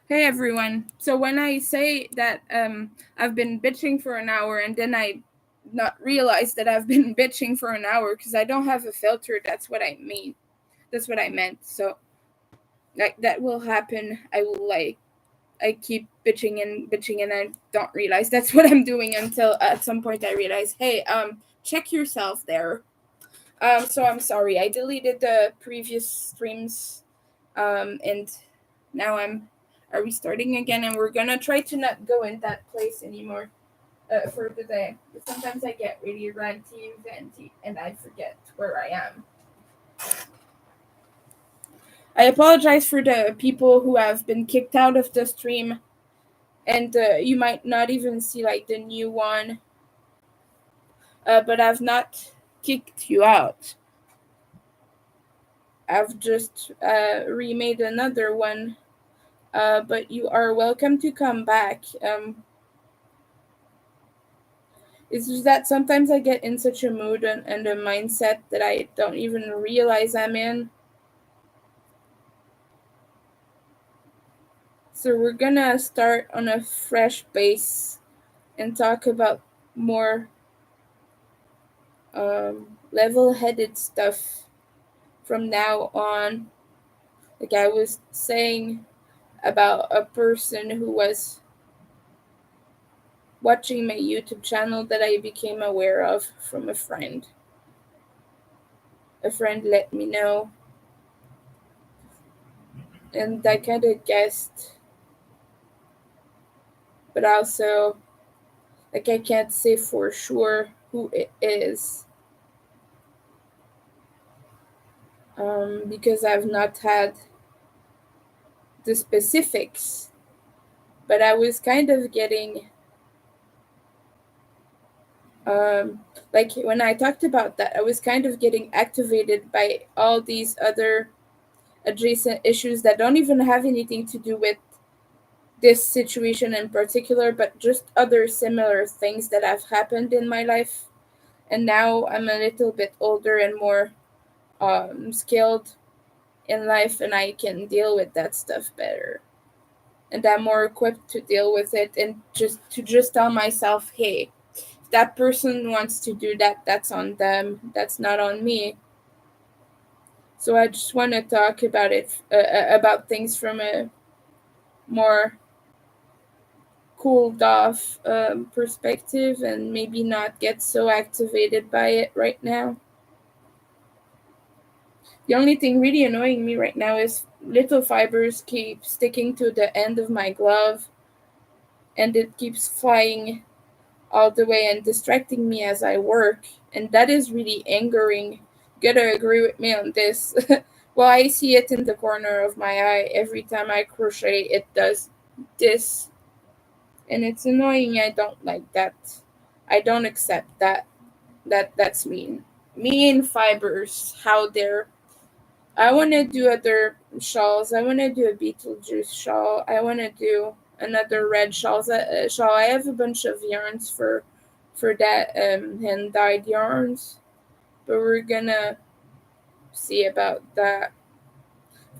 Hey everyone. So when I say that I've been bitching for an hour and then I not realize that I've been bitching for an hour because I don't have a filter, that's what I mean. That's what I meant. So like that will happen. I keep bitching and I don't realize that's what I'm doing until at some point I realize, hey, check yourself there. So I'm sorry. I deleted the previous streams and now I'm restarting again, and we're gonna try to not go in that place anymore for the day. But sometimes I get really ranty, venty, and I forget where I am. I apologize for the people who have been kicked out of the stream, and you might not even see like the new one, but I've not kicked you out. I've just remade another one, but you are welcome to come back. It's just that sometimes I get in such a mood and a mindset that I don't even realize I'm in. So we're gonna start on a fresh base and talk about more level headed stuff from now on. Like I was saying about a person who was watching my YouTube channel that I became aware of from a friend. A friend let me know, and I kind of guessed, but also like I can't say for sure who it is, because I've not had the specifics. But I was kind of getting like when I talked about that, I was kind of getting activated by all these other adjacent issues that don't even have anything to do with this situation in particular, but just other similar things that have happened in my life. And now I'm a little bit older and more skilled in life, and I can deal with that stuff better. And I'm more equipped to deal with it and just tell myself, hey, if that person wants to do that, that's on them. That's not on me. So I just want to talk about it, about things from a more cooled off perspective, and maybe not get so activated by it right now. The only thing really annoying me right now is little fibers keep sticking to the end of my glove, and it keeps flying all the way and distracting me as I work, and that is really angering. You gotta agree with me on this. Well, I see it in the corner of my eye every time I crochet. It does this, and it's annoying. I don't like that. I don't accept that. That's mean. Mean fibers. How they're. I want to do other shawls. I want to do a Beetlejuice shawl. I want to do another red shawl. I have a bunch of yarns for that hand dyed yarns, but we're gonna see about that.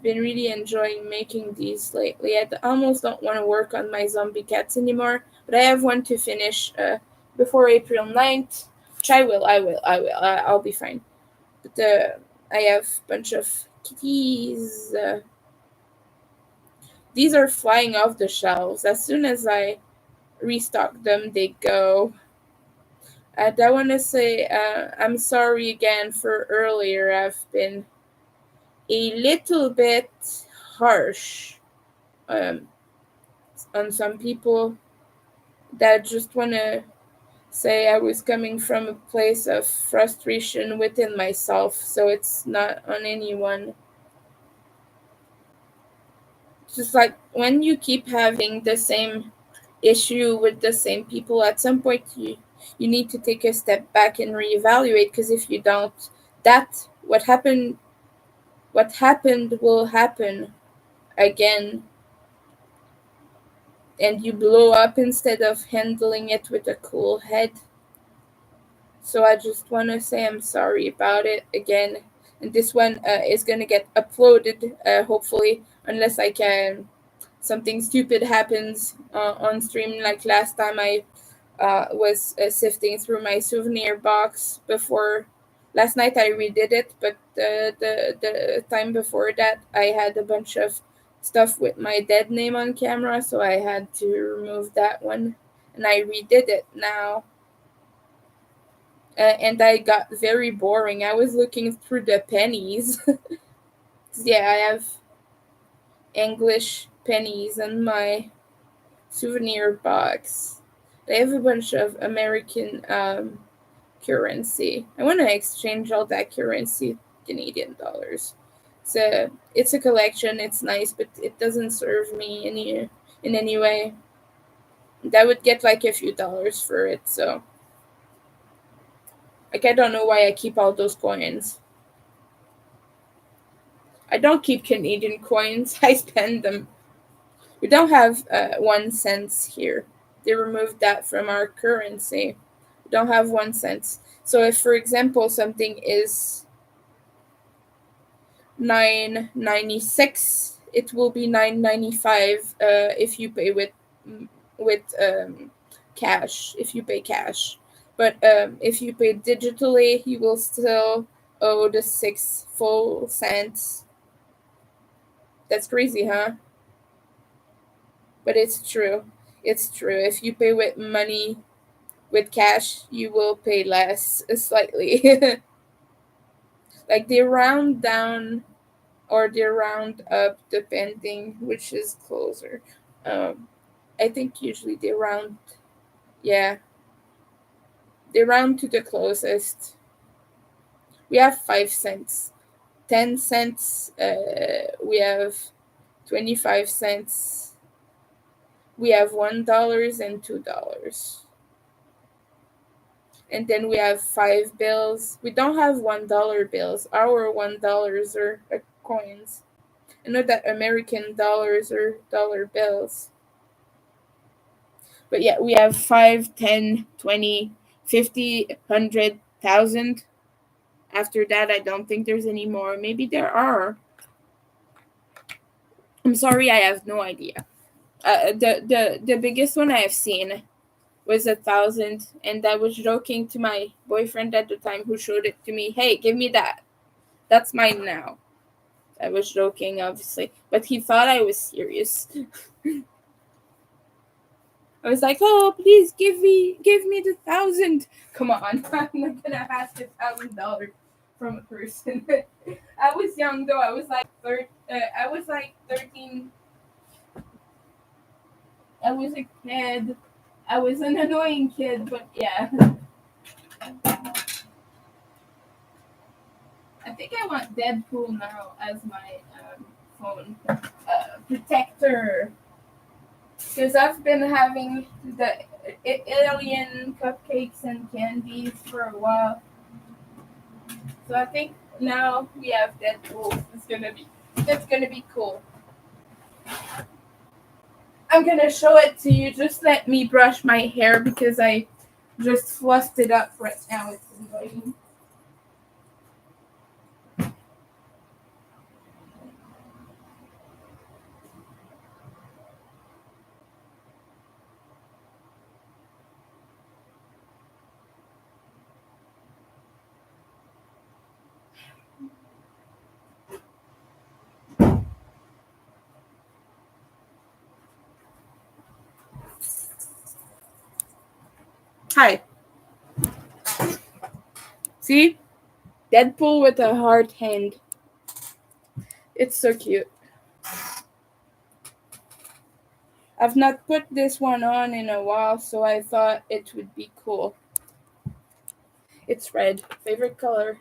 Been really enjoying making these lately. Almost don't want to work on my zombie cats anymore, but I have one to finish before April 9th, which I'll be fine. But I have a bunch of kitties. These are flying off the shelves. As soon as I restock them, they go. And I want to say I'm sorry again for earlier. I've been a little bit harsh um, on some people that just want to say I was coming from a place of frustration within myself, so it's not on anyone. Just like when you keep having the same issue with the same people, at some point you need to take a step back and reevaluate, because if you don't, that what happened will happen again, and you blow up instead of handling it with a cool head. So I just want to say I'm sorry about it again. And this one is going to get uploaded, hopefully, unless I can something stupid happens on stream. Like last time, I was sifting through my souvenir box before. Last night I redid it, but the time before that I had a bunch of stuff with my dead name on camera, so I had to remove that one, and I redid it now. And I got very boring. I was looking through the pennies. Yeah, I have English pennies in my souvenir box. I have a bunch of American currency. I want to exchange all that currency Canadian dollars. So it's a collection. It's nice, but it doesn't serve me in any way. That would get like a few dollars for it. So like I don't know why I keep all those coins. I don't keep Canadian coins. I spend them. We don't have 1 cent here. They removed that from our currency. We don't have 1 cent. So if, for example, something is 9.96, it will be 9.95 if you pay with cash. If you pay cash, but if you pay digitally, you will still owe the 6 full cents. That's crazy, huh? But it's true. It's true. If you pay with money, with cash, you will pay less slightly. Like they round down or they round up depending which is closer. Um, I think usually they round, yeah, they round to the closest. We have 5 cents, 10 cents. We have 25 cents. We have $1 and $2. And then we have 5 bills. We don't have $1 bills. Our $1 are coins. I know that American dollars are dollar bills. But yeah, we have 5, 10, 20, 50, 100,000. After that, I don't think there's any more. Maybe there are. I'm sorry, I have no idea. The biggest one I have seen was 1,000, and I was joking to my boyfriend at the time who showed it to me. Hey, give me that. That's mine now. I was joking, obviously, but he thought I was serious. I was like, "Oh, please give me the 1,000. Come on, I'm not gonna ask $1,000 from a person." I was young though. I was like I was like 13. I was a kid. I was an annoying kid, but yeah. I think I want Deadpool now as my phone protector. Because I've been having the alien cupcakes and candies for a while. So I think now we have Deadpool. It's gonna be cool. I'm gonna show it to you. Just let me brush my hair because I just fluffed it up right now. It's annoying. Hi. See? Deadpool with a hard hand. It's so cute. I've not put this one on in a while, so I thought it would be cool. It's red. Favorite color.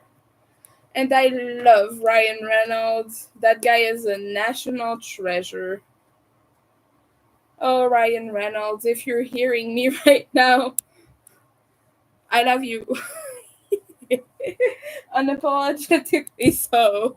And I love Ryan Reynolds. That guy is a national treasure. Oh, Ryan Reynolds, if you're hearing me right now, I love you. Unapologetically so.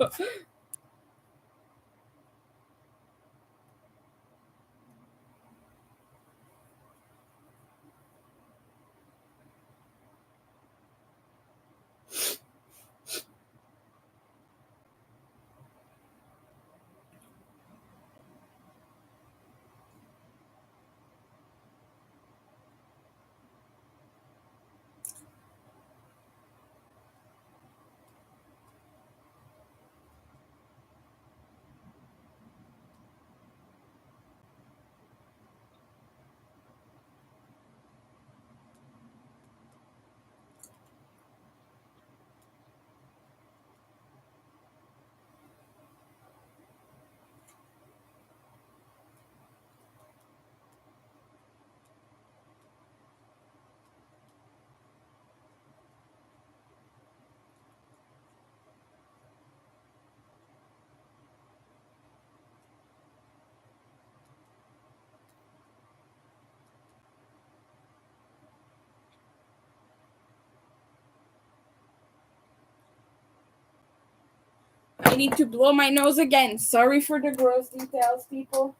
I need to blow my nose again. Sorry for the gross details, people.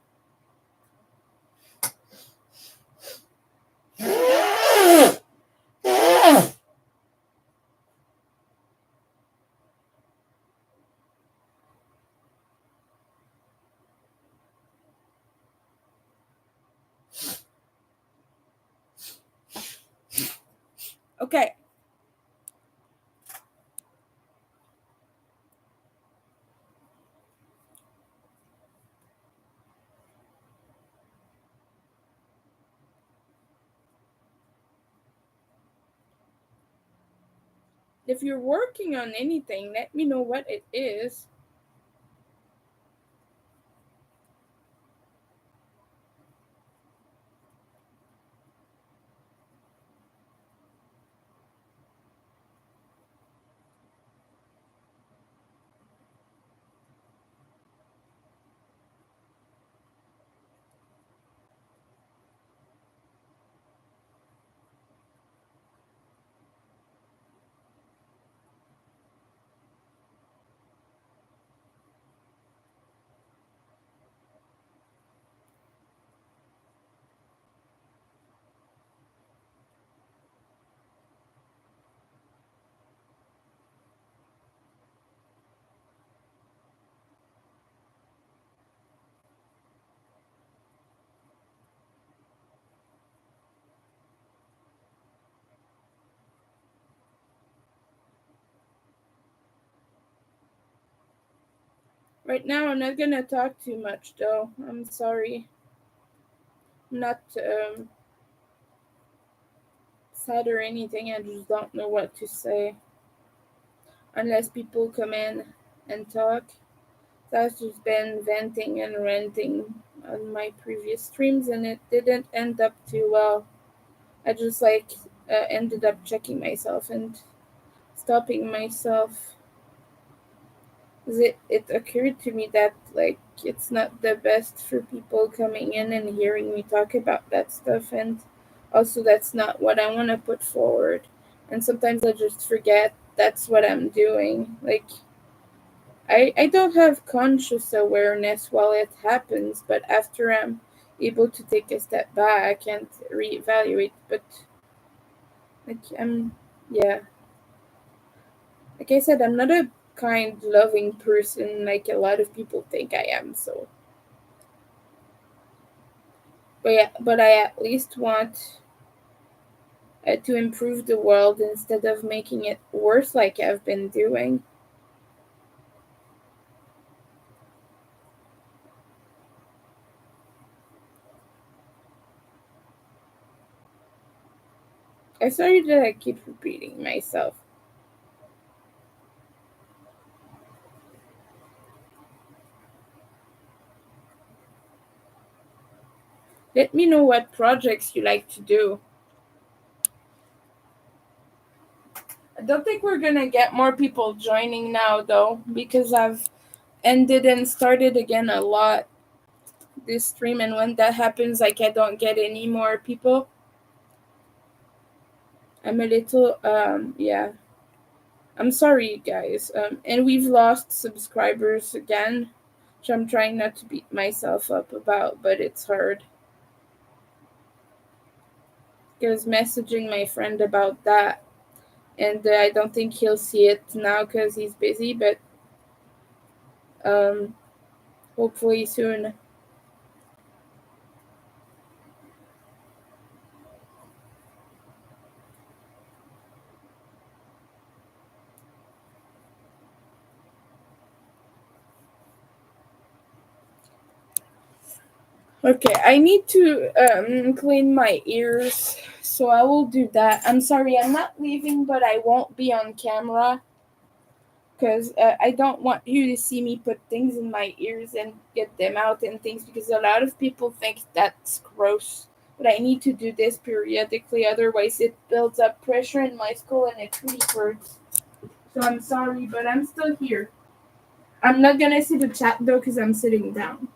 Okay. If you're working on anything, let me know what it is. Right now, I'm not gonna talk too much, though. I'm sorry. I'm not sad or anything. I just don't know what to say. Unless people come in and talk. That's just been venting and ranting on my previous streams, and it didn't end up too well. I just ended up checking myself and stopping myself. 'Cause it occurred to me that it's not the best for people coming in and hearing me talk about that stuff, and also that's not what I want to put forward. And sometimes I just forget that's what I'm doing. I don't have conscious awareness while it happens, but after I'm able to take a step back and reevaluate, but I'm, yeah, like I said, I'm not a kind, loving person like a lot of people think I am. So, but yeah, but I at least want to improve the world instead of making it worse like I've been doing. I'm sorry that I keep repeating myself. Let me know what projects you like to do. I don't think we're gonna get more people joining now though, because I've ended and started again a lot this stream, and when that happens, I don't get any more people. I'm a little yeah. I'm sorry guys. And we've lost subscribers again, which I'm trying not to beat myself up about, but it's hard. I was messaging my friend about that, and I don't think he'll see it now because he's busy, but um hopefully soon. Okay, I need to clean my ears, so I will do that. I'm sorry, I'm not leaving, but I won't be on camera because I don't want you to see me put things in my ears and get them out and things, because a lot of people think that's gross. But I need to do this periodically, otherwise it builds up pressure in my skull and it really hurts. So I'm sorry, but I'm still here. I'm not gonna see the chat though because I'm sitting down.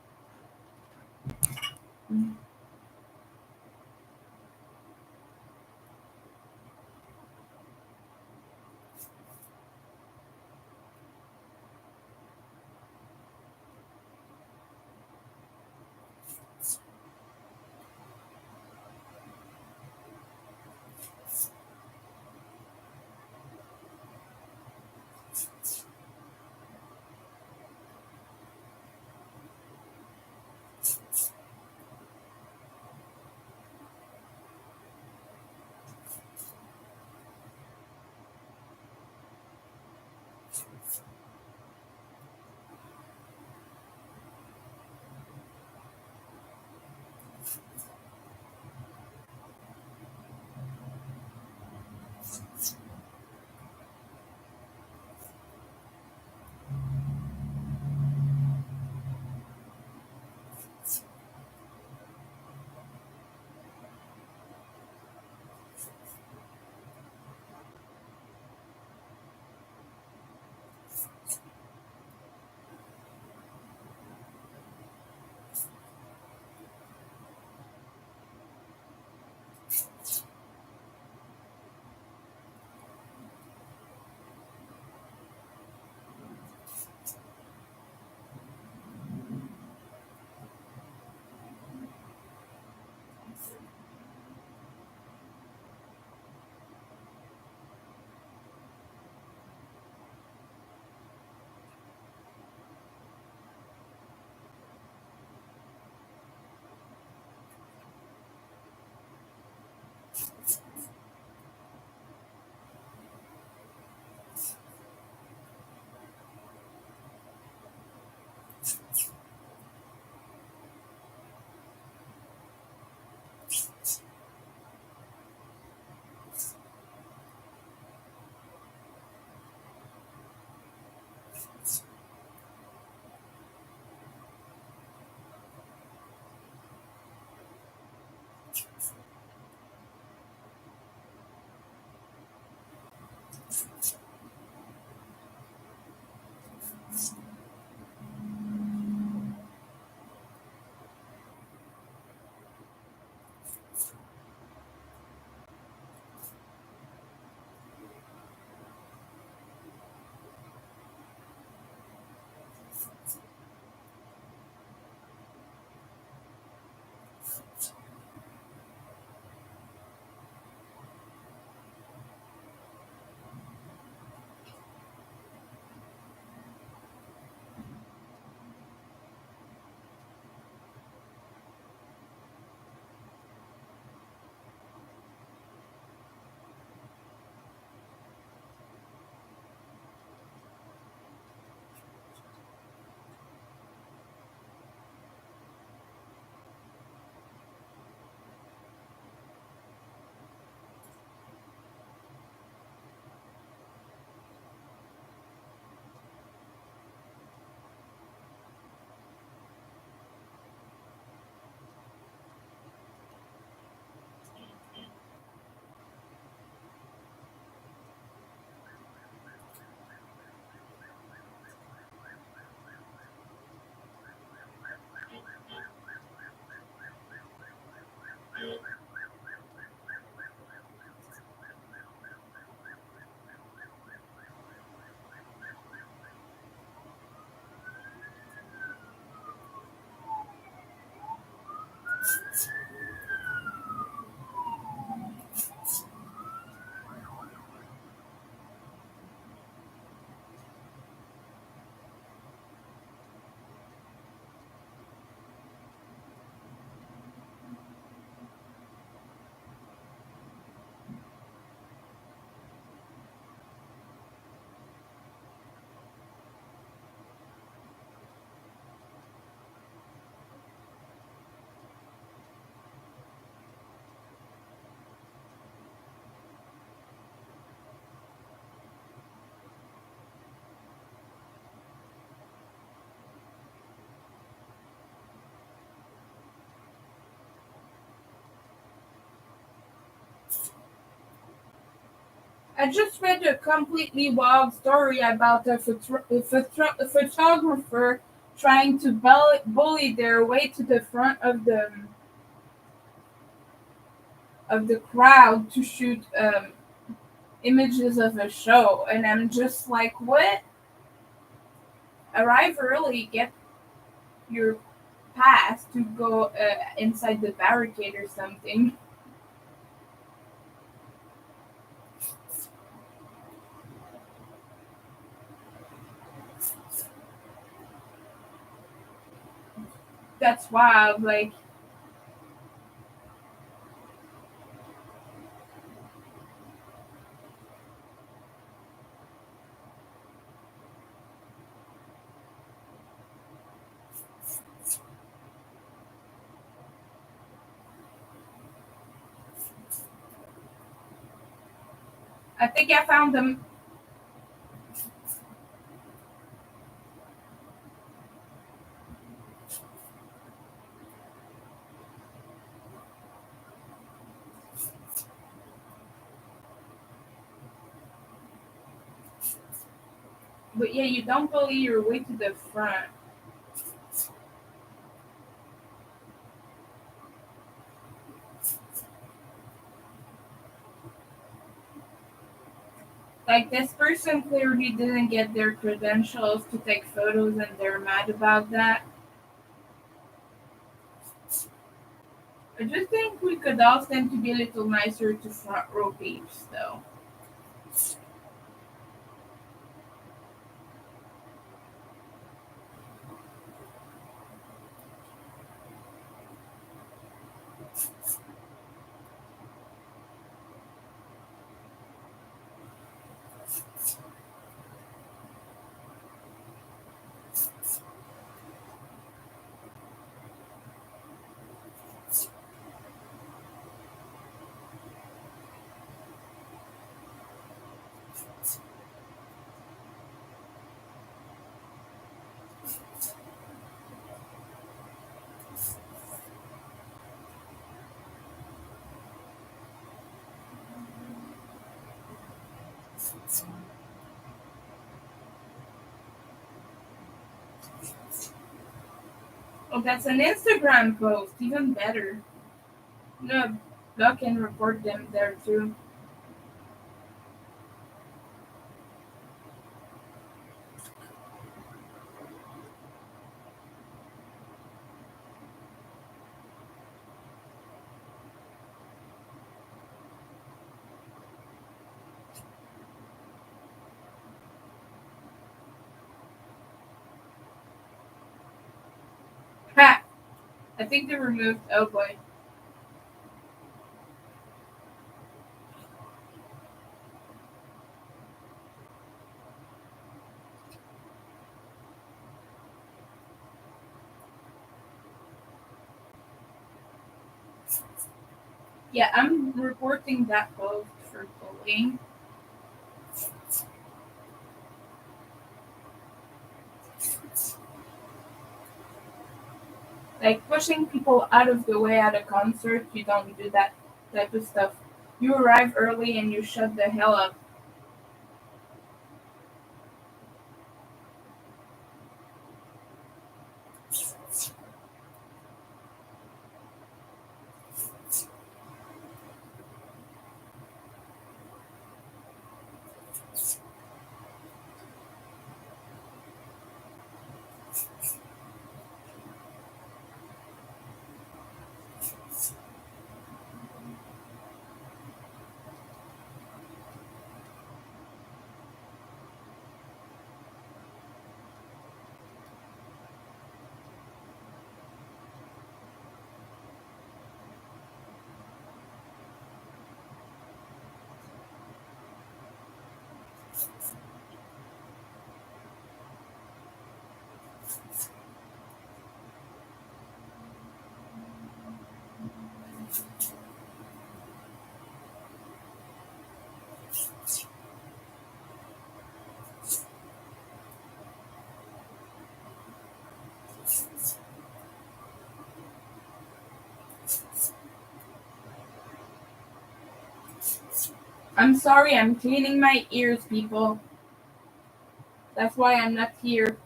I just read a completely wild story about a photographer trying to bully their way to the front of the crowd to shoot images of a show, and I'm just like, what? Arrive early, get your pass to go inside the barricade or something. That's wild. Like, I think I found them. But yeah, you don't bully your way to the front. Like, this person clearly didn't get their credentials to take photos and they're mad about that. I just think we could ask them to be a little nicer to front row peeps, though. Oh, that's an Instagram post. Even better. No, block and report them there too. Ha! I think they removed. Oh boy. Yeah, I'm reporting that post for bullying. Like, pushing people out of the way at a concert, you don't do that type of stuff. You arrive early and you shut the hell up. I'm sorry, I'm cleaning my ears, people. That's why I'm not here.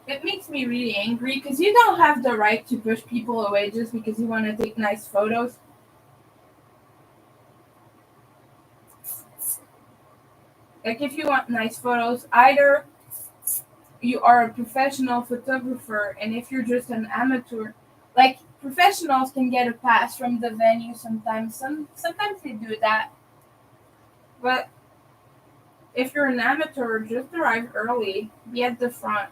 It makes me really angry because you don't have the right to push people away just because you want to take nice photos. Like, if you want nice photos, either you are a professional photographer, and if you're just an amateur, like, professionals can get a pass from the venue sometimes. Sometimes they do that. But if you're an amateur, just arrive early, be at the front.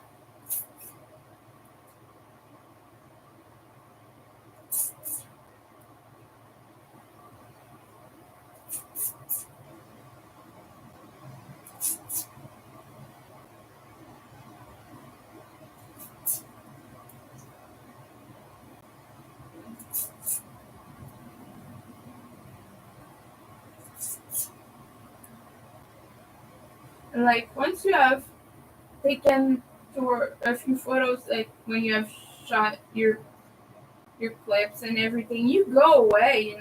And like, once you have taken a few photos, like when you have shot your clips and everything, you go away.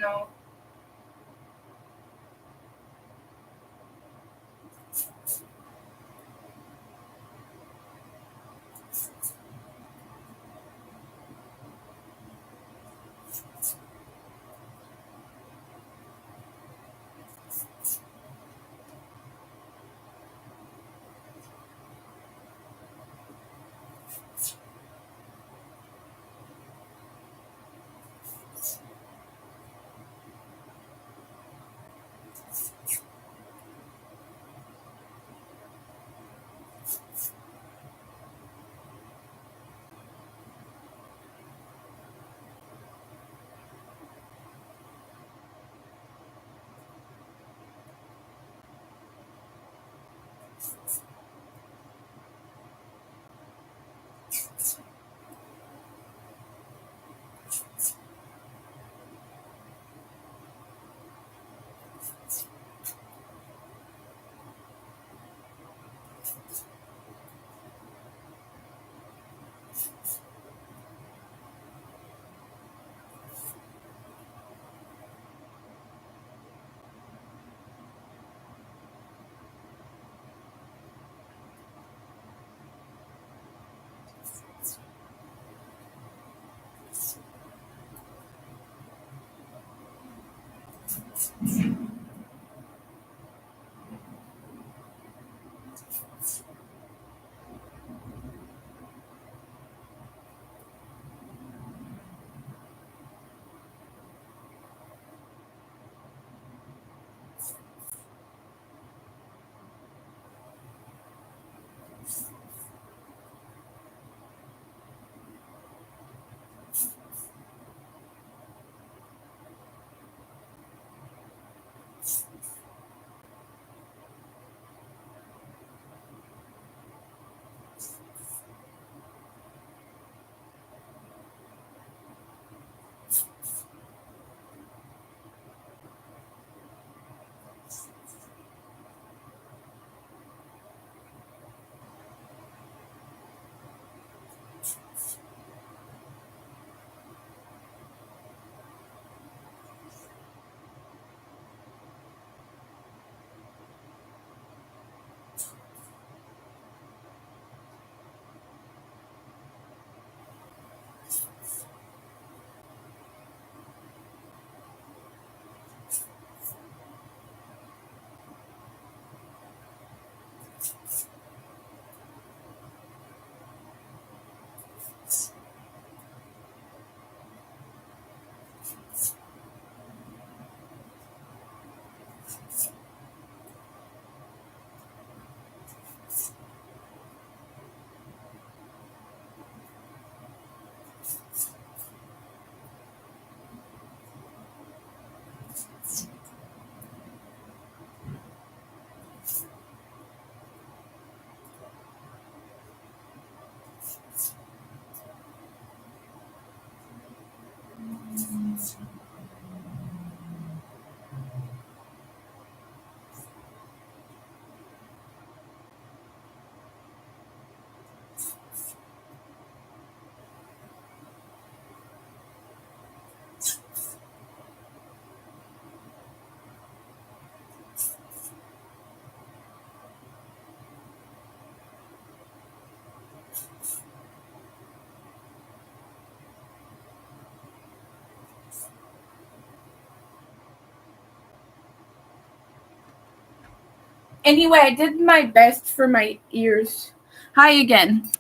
Anyway, I did my best for my ears. Hi again.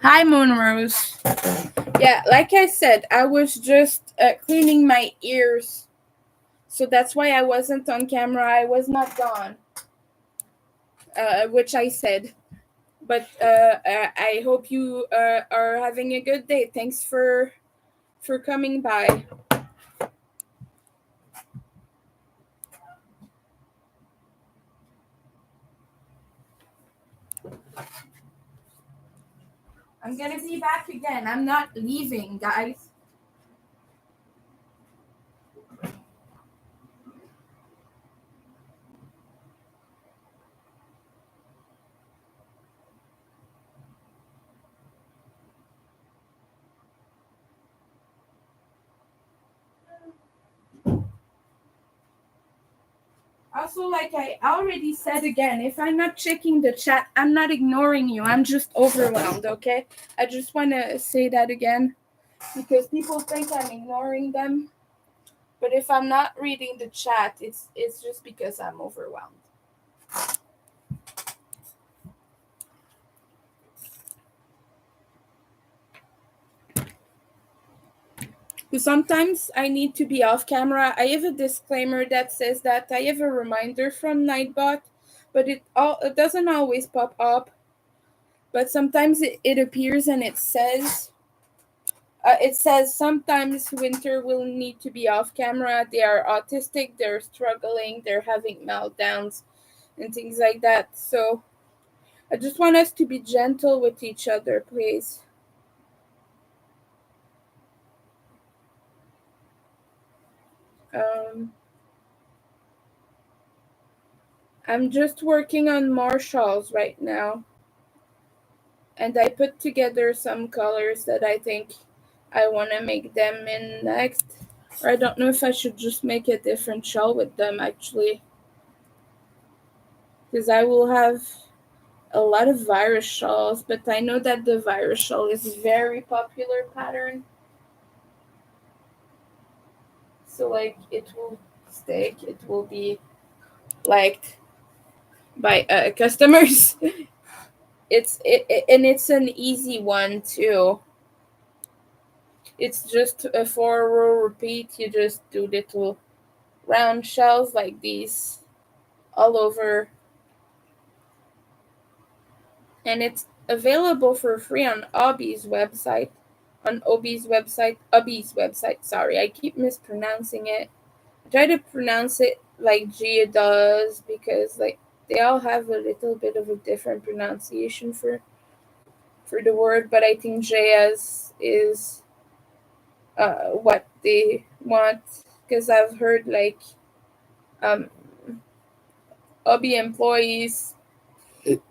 Hi, Moonrose. Yeah, like I said, I was just cleaning my ears. So that's why I wasn't on camera. I was not gone, which I said. But I hope you are having a good day. Thanks for coming by. I'm gonna be back again. I'm not leaving, guys. Also, like I already said again, if I'm not checking the chat, I'm not ignoring you. I'm just overwhelmed, okay? I just want to say that again because people think I'm ignoring them. But if I'm not reading the chat, it's just because I'm overwhelmed. Sometimes I need to be off camera. I have a disclaimer that says that I have a reminder from Nightbot, but it doesn't always pop up. But sometimes it appears and it says sometimes Winter will need to be off camera. They are autistic, they're struggling, they're having meltdowns and things like that. So I just want us to be gentle with each other, please. Um, I'm just working on more shawls right now. And I put together some colors that I think I want to make them in next. Or I don't know if I should just make a different shawl with them actually. Because I will have a lot of virus shawls, but I know that the virus shawl is a very popular pattern. So like it will stick, it will be liked by customers. And it's an easy one too. It's just a 4-row repeat. You just do little round shells like these all over, and it's available for free on Obi's website. Sorry, I keep mispronouncing it. I try to pronounce it like Gia does because like they all have a little bit of a different pronunciation for the word, but I think Gia's is what they want because I've heard like um Obi employees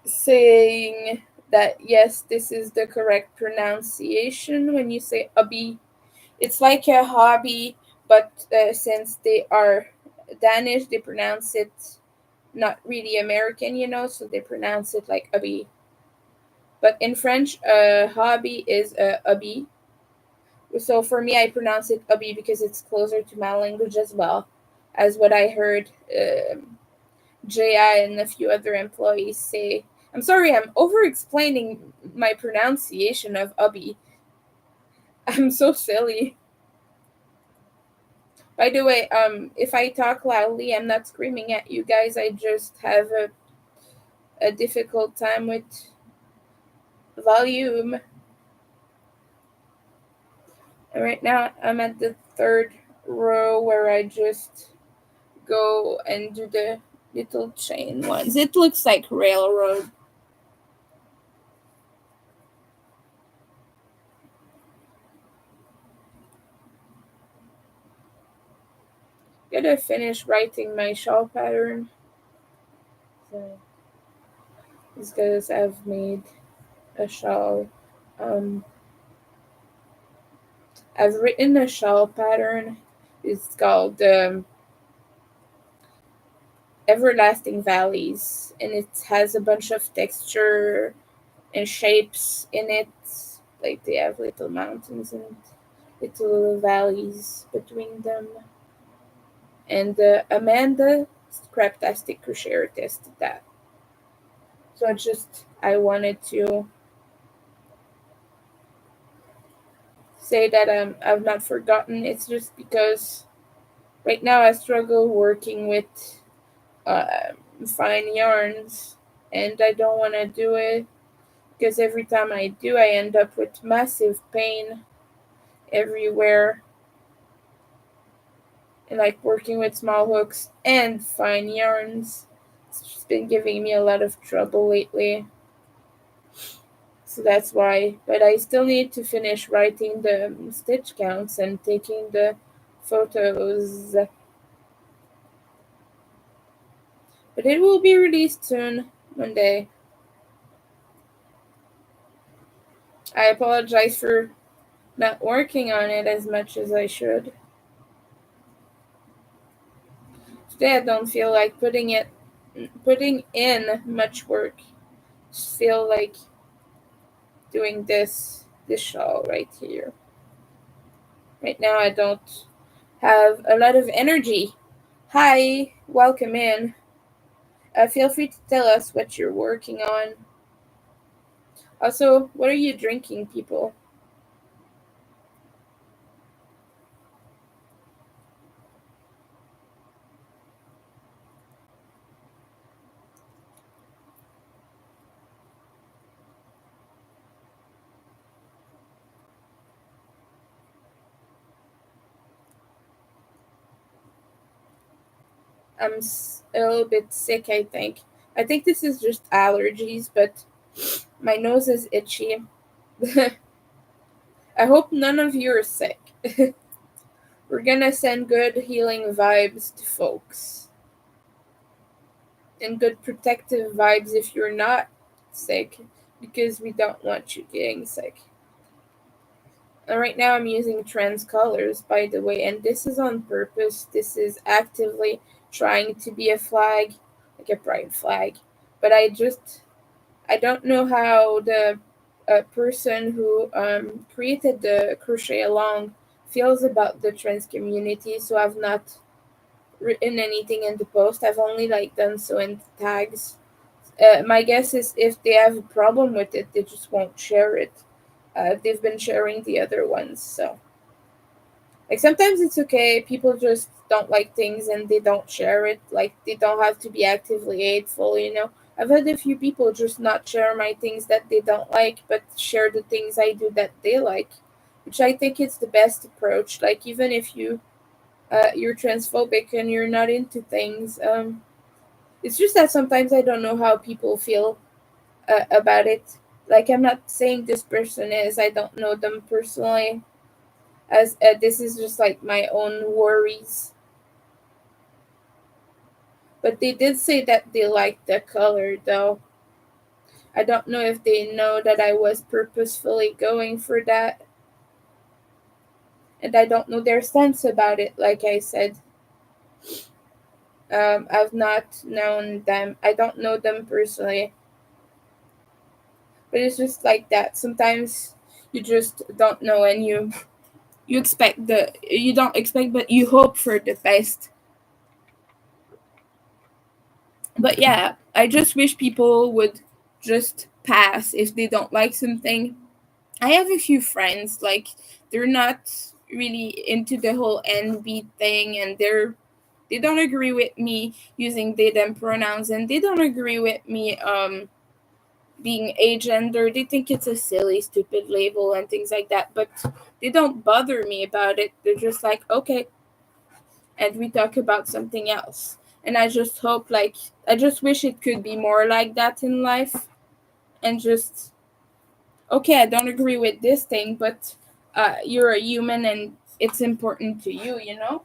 saying that yes, this is the correct pronunciation when you say Obi. It's like a hobby, but since they are Danish, they pronounce it not really American, so they pronounce it like Obi. But in French, hobby is Obi. So for me, I pronounce it Obi because it's closer to my language as well as what I heard JI and a few other employees say. I'm sorry, I'm over explaining my pronunciation of Ubby. I'm so silly. By the way, if I talk loudly, I'm not screaming at you guys. I just have a difficult time with volume. And right now, I'm at the third row where I just go and do the little chain ones. It looks like railroad. Gotta finish writing my shawl pattern. So these guys have made a shawl. Um, I've written a shawl pattern. It's called Everlasting Valleys, and it has a bunch of texture and shapes in it. Like they have little mountains and little valleys between them. And Amanda craptastic crochet artist at that. So I wanted to say that I've not forgotten. It's just because right now I struggle working with uh, fine yarns, and I don't want to do it because every time I do, I end up with massive pain everywhere. And like working with small hooks and fine yarns, it's just been giving me a lot of trouble lately. So that's why. But I still need to finish writing the stitch counts and taking the photos. But it will be released soon, Monday. I apologize for not working on it as much as I should. Today I don't feel like putting in much work. Just feel like doing this shawl right here. Right now I don't have a lot of energy. Hi, welcome in. Feel free to tell us what you're working on. Also, what are you drinking, people? A little bit sick, I think. I think this is just allergies, but my nose is itchy. I hope none of you are sick. We're gonna send good healing vibes to folks. And good protective vibes if you're not sick, because we don't want you getting sick. And right now I'm using trans colors, by the way, and this is on purpose. This is actively trying to be a flag, like a pride flag. But I don't know how the person who created the crochet along feels about the trans community, so I've not written anything in the post. I've only like done so in tags. My guess is if they have a problem with it, they just won't share it. They've been sharing the other ones, so like sometimes it's okay. People just don't like things and they don't share it. Like they don't have to be actively hateful, you know. I've had a few people just not share my things that they don't like, but share the things I do that they like, which I think is the best approach. Like even if you're transphobic and you're not into things, it's just that sometimes I don't know how people feel about it. Like I'm not saying this person is. I don't know them personally. As this is just like my own worries. But they did say that they liked the color, though. I don't know if they know that I was purposefully going for that. And I don't know their sense about it, like I said. I've not known them. I don't know them personally. But it's just like that. Sometimes you just don't know and you don't expect but you hope for the best. But yeah, I just wish people would just pass if they don't like something. I have a few friends, like, they're not really into the whole NB thing, and they don't agree with me using they them pronouns, and they don't agree with me being agender. They think it's a silly, stupid label and things like that, but they don't bother me about it. They're just like, okay, and we talk about something else. And I just hope, like, I just wish it could be more like that in life. And just, okay, I don't agree with this thing, but you're a human and it's important to you, you know?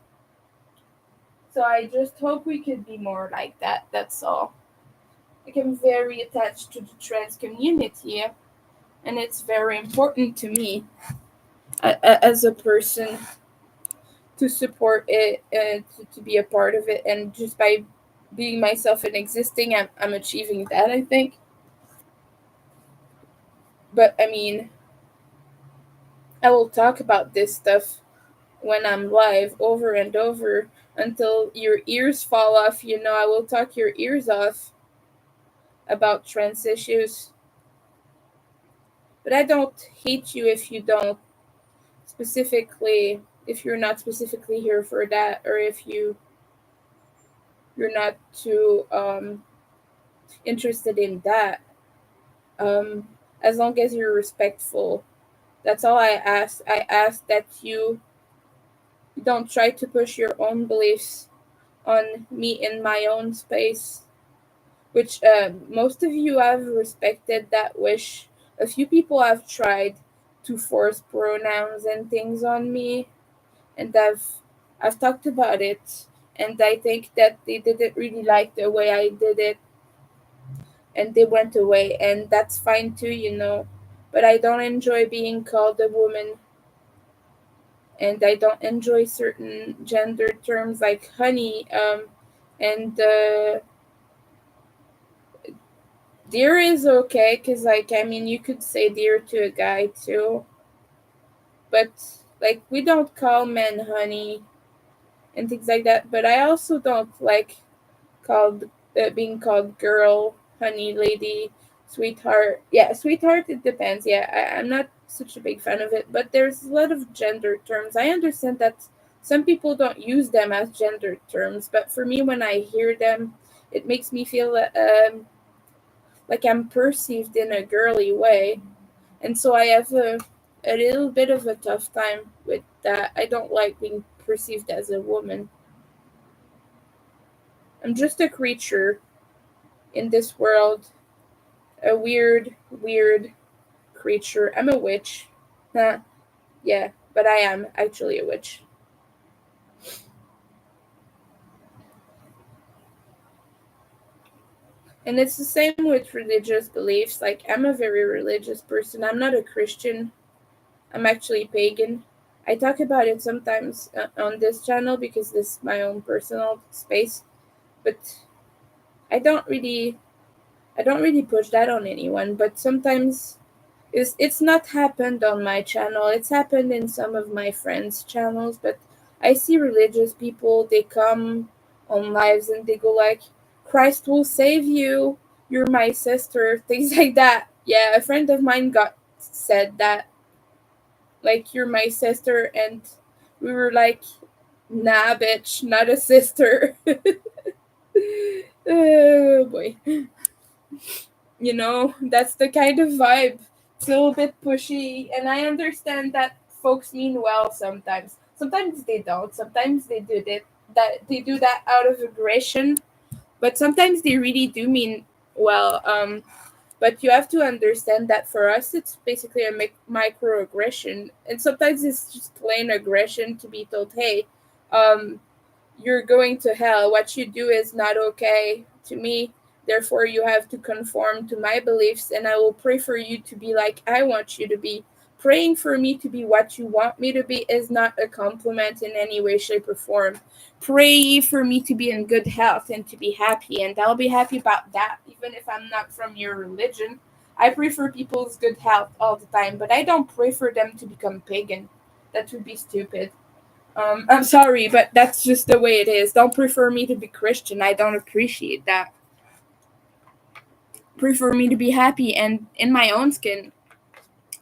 So I just hope we could be more like that. That's all. Like, I'm very attached to the trans community, and it's very important to me as a person to support it, to be a part of it, and just by being myself and existing, I'm achieving that, I think. But I mean, I will talk about this stuff when I'm live over and over. until your ears fall off. I will talk your ears off about trans issues. But I don't hate you if you're not specifically here for that, or if you're not too interested in that. Um, as long as you're respectful, that's all I ask. I ask that you don't try to push your own beliefs on me in my own space, which most of you have respected that wish. A few people have tried to force pronouns and things on me, and I've talked about it, and I think that they didn't really like the way I did it, and they went away, and that's fine too. But I don't enjoy being called a woman, and I don't enjoy certain gender terms like honey, and dear is okay, because, like, I mean, you could say dear to a guy too, but, like, we don't call men honey and things like that. But I also don't like called being called girl, honey, lady, sweetheart. Yeah, sweetheart, it depends. Yeah, I'm not such a big fan of it, but there's a lot of gender terms. I understand that some people don't use them as gender terms, but for me, when I hear them, it makes me feel like I'm perceived in a girly way. And so I have a little bit of a tough time with that. I don't like being perceived as a woman. I'm just a creature in this world, a weird, weird creature. I'm a witch. Huh, yeah, but I am actually a witch. And it's the same with religious beliefs. Like, I'm a very religious person. I'm not a Christian, I'm actually pagan. I talk about it sometimes on this channel because this is my own personal space, but I don't really I don't really push that on anyone, but sometimes it's not happened on my channel. It's happened in some of my friends' channels, but I see religious people, they come on lives and they go like, Christ will save you, you're my sister, things like that. Yeah, a friend of mine got said that, like, you're my sister, and we were like, nah, bitch, not a sister. Oh boy. That's the kind of vibe. It's a little bit pushy, and I understand that folks mean well sometimes. Sometimes they don't. Sometimes they do that out of aggression, but sometimes they really do mean well. But you have to understand that for us, it's basically a microaggression, and sometimes it's just plain aggression to be told, "Hey, um, you're going to hell. What you do is not okay to me. Therefore, you have to conform to my beliefs, and I will pray for you to be like I want you to be." Praying for me to be what you want me to be is not a compliment in any way, shape, or form. Pray for me to be in good health and to be happy, and I'll be happy about that, even if I'm not from your religion. I pray for people's good health all the time, but I don't pray for them to become pagan. That would be stupid. I'm sorry, but that's just the way it is. Don't prefer me to be Christian. I don't appreciate that. Prefer me to be happy and in my own skin,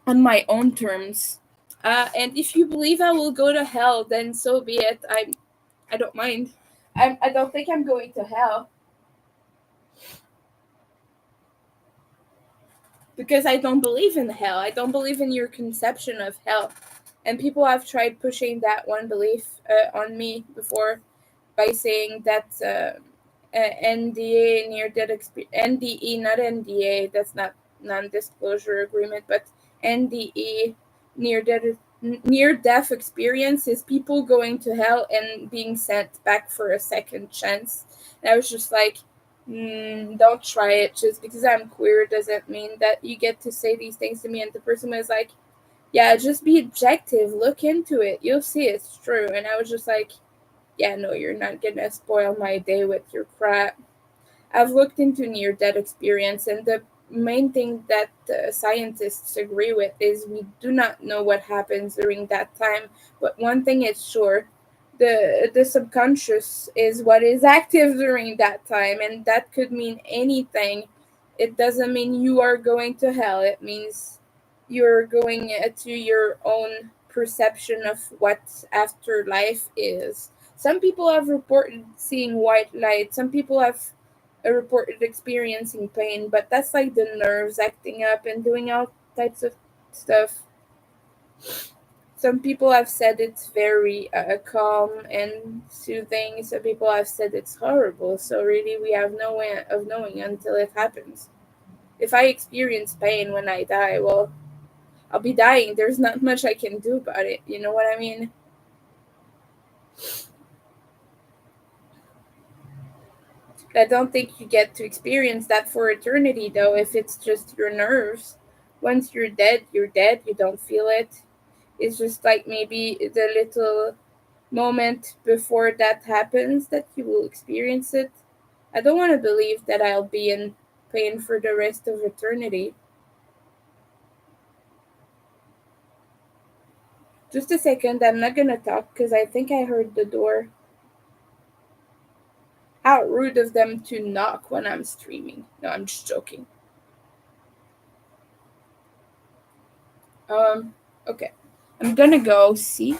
on my own terms. And if you believe I will go to hell, then so be it. I don't mind. I don't think I'm going to hell because I don't believe in hell. I don't believe in your conception of hell. And people have tried pushing that one belief on me before by saying that NDA, near death NDE, not NDA, that's not non-disclosure agreement, but NDE, near death experience is people going to hell and being sent back for a second chance. And I was just like, don't try it. Just because I'm queer doesn't mean that you get to say these things to me. And the person was like, yeah, just be objective, look into it, you'll see it's true. And I was just like, yeah, no, you're not gonna spoil my day with your crap. I've looked into near death experience, and the main thing that scientists agree with is we do not know what happens during that time. But one thing is sure, The subconscious is what is active during that time, and that could mean anything. It doesn't mean you are going to hell. It means you're going to your own perception of what afterlife is. Some people have reported seeing white light. Some people have reported experiencing pain, but that's like the nerves acting up and doing all types of stuff. Some people have said it's very calm and soothing. Some people have said it's horrible. So really, we have no way of knowing until it happens. If I experience pain when I die, well, I'll be dying. There's not much I can do about it. You know what I mean? I don't think you get to experience that for eternity, though, if it's just your nerves. Once you're dead, you're dead. You don't feel it. It's just like maybe the little moment before that happens that you will experience it. I don't want to believe that I'll be in pain for the rest of eternity. Just a second, I'm not gonna talk because I think I heard the door. How rude of them to knock when I'm streaming. No, I'm just joking. Um, okay. I'm gonna go see.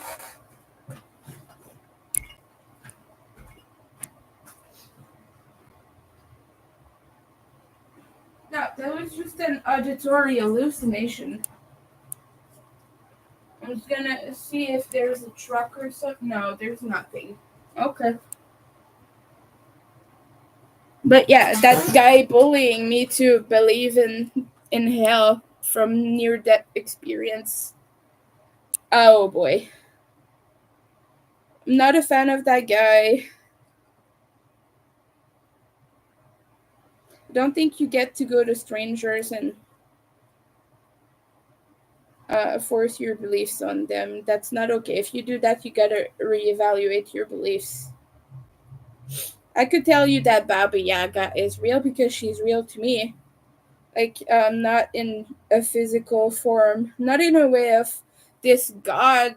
No, that was just an auditory hallucination. I'm just gonna see if there's a truck or something. No, there's nothing. Okay. But yeah, that guy bullying me to believe in hell from near death experience. Oh boy. I'm not a fan of that guy. I don't think you get to go to strangers and force your beliefs on them. That's not okay. If you do that, you gotta reevaluate your beliefs. I could tell you that Baba Yaga is real because she's real to me. Like, not in a physical form, not in a way of this god,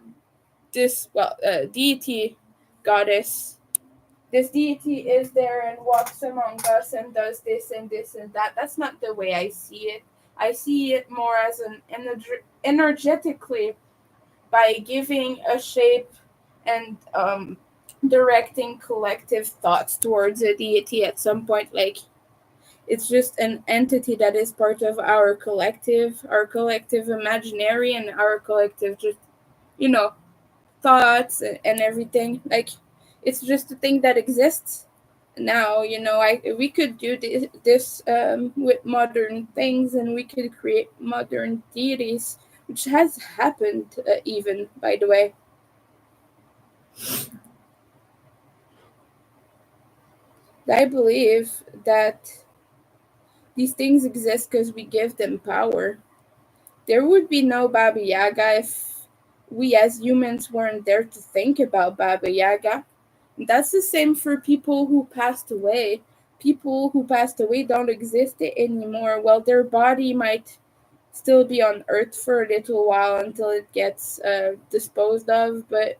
this, well, deity, goddess. This deity is there and walks among us and does this and this and that. That's not the way I see it. I see it more as an energetically, by giving a shape and directing collective thoughts towards a deity at some point. Like, it's just an entity that is part of our collective imaginary, and our collective, just, you know, thoughts and everything. Like, it's just a thing that exists now. We could do this with modern things, and we could create modern deities, which has happened, even, by the way. I believe that these things exist because we give them power. There would be no Baba Yaga if we as humans weren't there to think about Baba Yaga. That's the same for people who passed away. People who passed away don't exist anymore. Well, their body might still be on Earth for a little while until it gets disposed of, but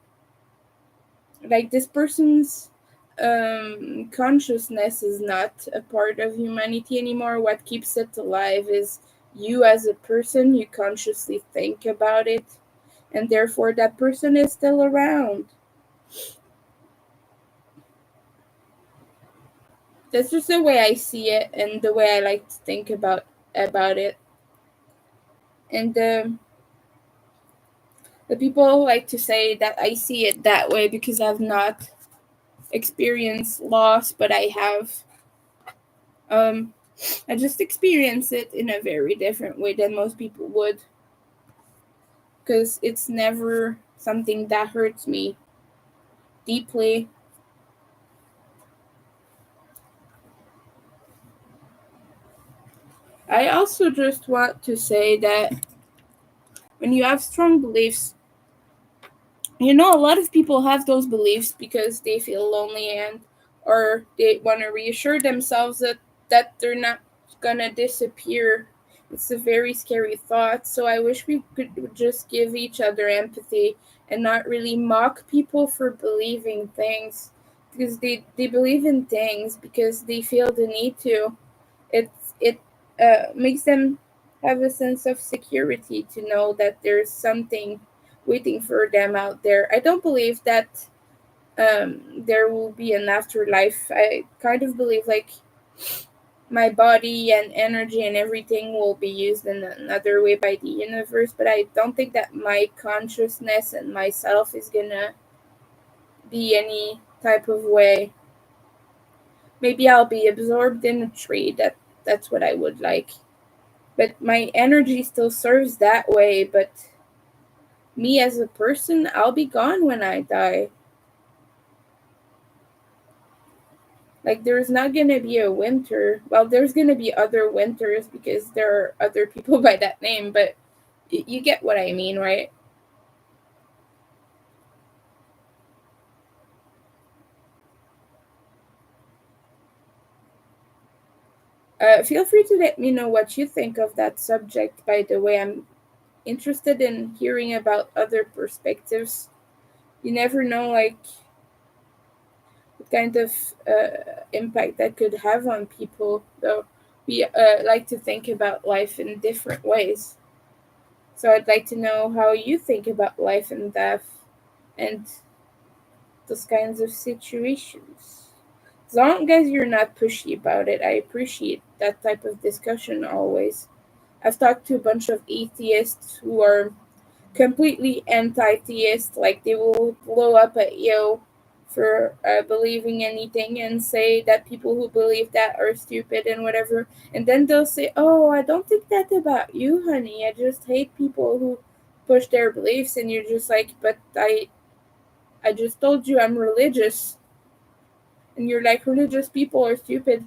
like, this person's consciousness is not a part of humanity anymore. What keeps it alive is you as a person. You consciously think about it, and therefore that person is still around. That's just the way I see it and the way I like to think about it. And the people like to say that I see it that way because I've not experienced loss, but I have. Um, I just experience it in a very different way than most people would, because it's never something that hurts me deeply. I also just want to say that when you have strong beliefs, a lot of people have those beliefs because they feel lonely, and or they want to reassure themselves that they're not gonna disappear It's a very scary thought. So I wish we could just give each other empathy and not really mock people for believing things, because they believe in things because they feel the need to. It makes them have a sense of security to know that there's something waiting for them out there. I don't believe that there will be an afterlife. I kind of believe like my body and energy and everything will be used in another way by the universe, but I don't think that my consciousness and myself is gonna be any type of way. Maybe I'll be absorbed in a tree. That's what I would like. But my energy still serves that way, but me as a person, I'll be gone when I die. Like, there's not gonna be a winter. Well, there's gonna be other winters because there are other people by that name, but you get what I mean, right? Feel free to let me know what you think of that subject, by the way. I'm interested in hearing about other perspectives. You never know, like, what kind of impact that could have on people, though. We like to think about life in different ways. So I'd like to know how you think about life and death and those kinds of situations. As long as you're not pushy about it, I appreciate that type of discussion always. I've talked to a bunch of atheists who are completely anti-theist, like they will blow up at you for believing anything and say that people who believe that are stupid and whatever. And then they'll say, "Oh, I don't think that about you, honey. I just hate people who push their beliefs." And you're just like, "But I just told you I'm religious." And you're like, "Religious people are stupid."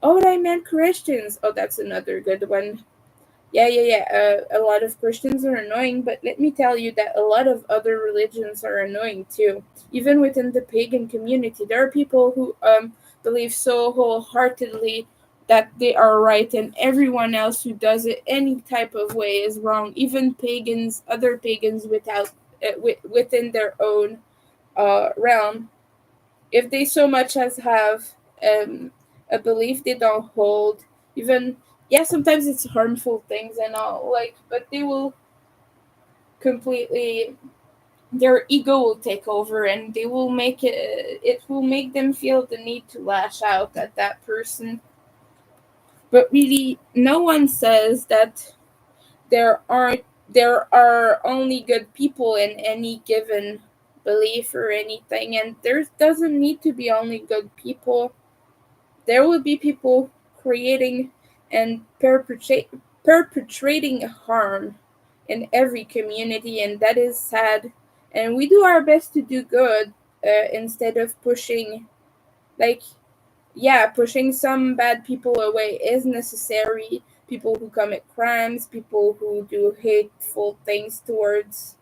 "Oh, but I meant Christians." Oh, that's another good one. Yeah. A lot of Christians are annoying, but let me tell you that a lot of other religions are annoying too. Even within the pagan community, there are people who believe so wholeheartedly that they are right, and everyone else who does it any type of way is wrong. Even pagans, other pagans within their own realm, if they so much as have a belief they don't hold, even, yeah, sometimes it's harmful things and all, like, but they will completely, their ego will take over and they will make it will make them feel the need to lash out at that person. But really, no one says that there are only good people in any given belief or anything, and there doesn't need to be only good people. There will be people creating and perpetrating harm in every community, and that is sad. And we do our best to do good, instead of pushing, like, yeah, pushing some bad people away is necessary. People who commit crimes, people who do hateful things towards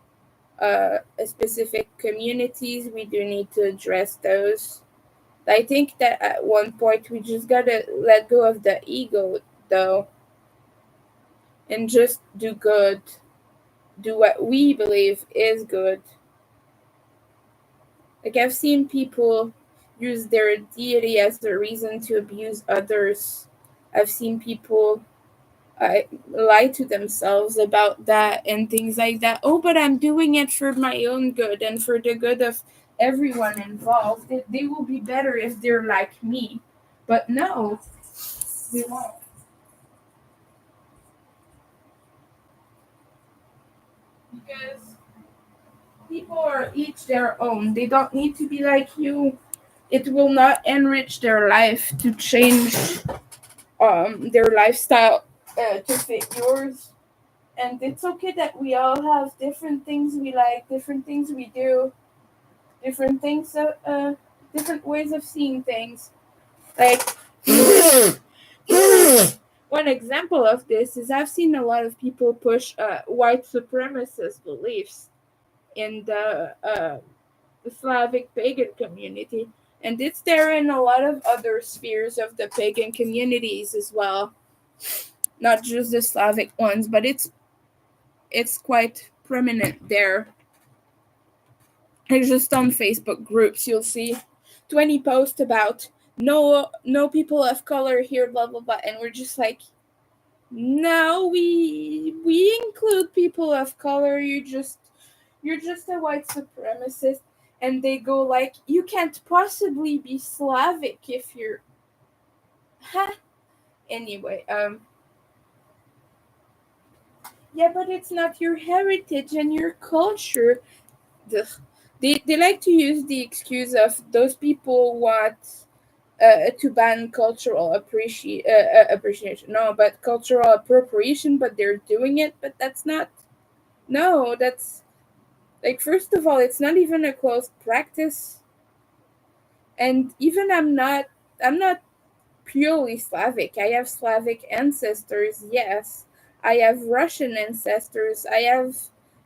specific communities, we do need to address those. I think that at one point we just gotta let go of the ego, though, and just do good. Do what we believe is good. Like, I've seen people use their deity as a reason to abuse others. I've seen people lie to themselves about that and things like that. Oh, but I'm doing it for my own good and for the good of everyone involved. They will be better if they're like me. But no, they won't. Because people are each their own. They don't need to be like you. It will not enrich their life to change their lifestyle to fit yours. And it's okay that we all have different things we like, different things we do, different things, different ways of seeing things. Like, one example of this is I've seen a lot of people push white supremacist beliefs in the Slavic pagan community, and it's there in a lot of other spheres of the pagan communities as well. not just the Slavic ones, but it's quite prominent there. Like just on Facebook groups, you'll see 20 posts about no people of color here, blah blah blah, and we're just like, no, we include people of color. You're just a white supremacist, and they go like, you can't possibly be Slavic if you're, huh? Anyway, yeah, but it's not your heritage and your culture. Ugh. They like to use the excuse of those people want to ban cultural appreciation. No, but cultural appropriation, but they're doing it. But that's not. No, that's like, first of all, it's not even a closed practice, and even I'm not purely Slavic. I have Slavic ancestors, yes. I have Russian ancestors. I have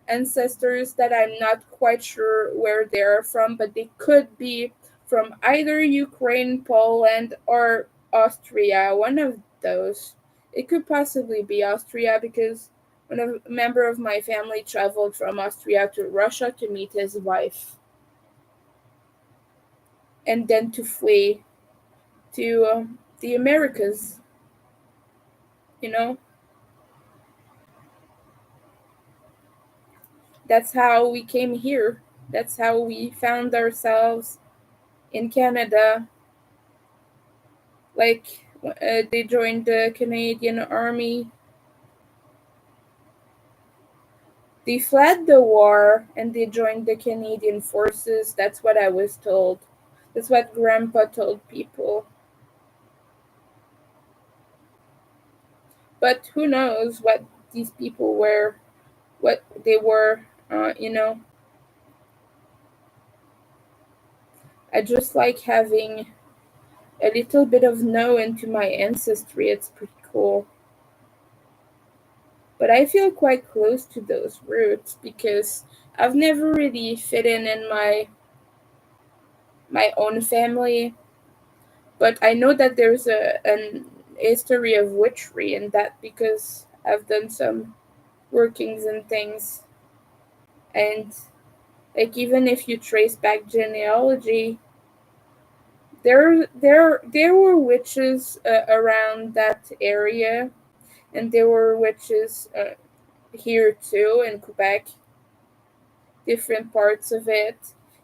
ancestors that I'm not quite sure where they're from, but they could be from either Ukraine, Poland, or Austria. One of those. It could possibly be Austria because a member of my family traveled from Austria to Russia to meet his wife and then to flee to the Americas, you know? That's how we came here. That's how we found ourselves in Canada. Like, they joined the Canadian Army. They fled the war and they joined the Canadian Forces. That's what I was told. That's what Grandpa told people. But who knows what these people were, what they were, you know. I just like having a little bit of know into my ancestry. It's pretty cool. But I feel quite close to those roots because I've never really fit in my own family, but I know that there's an history of witchery in that because I've done some workings and things, and like, even if you trace back genealogy, there were witches around that area, and there were witches here too in Quebec, different parts of it.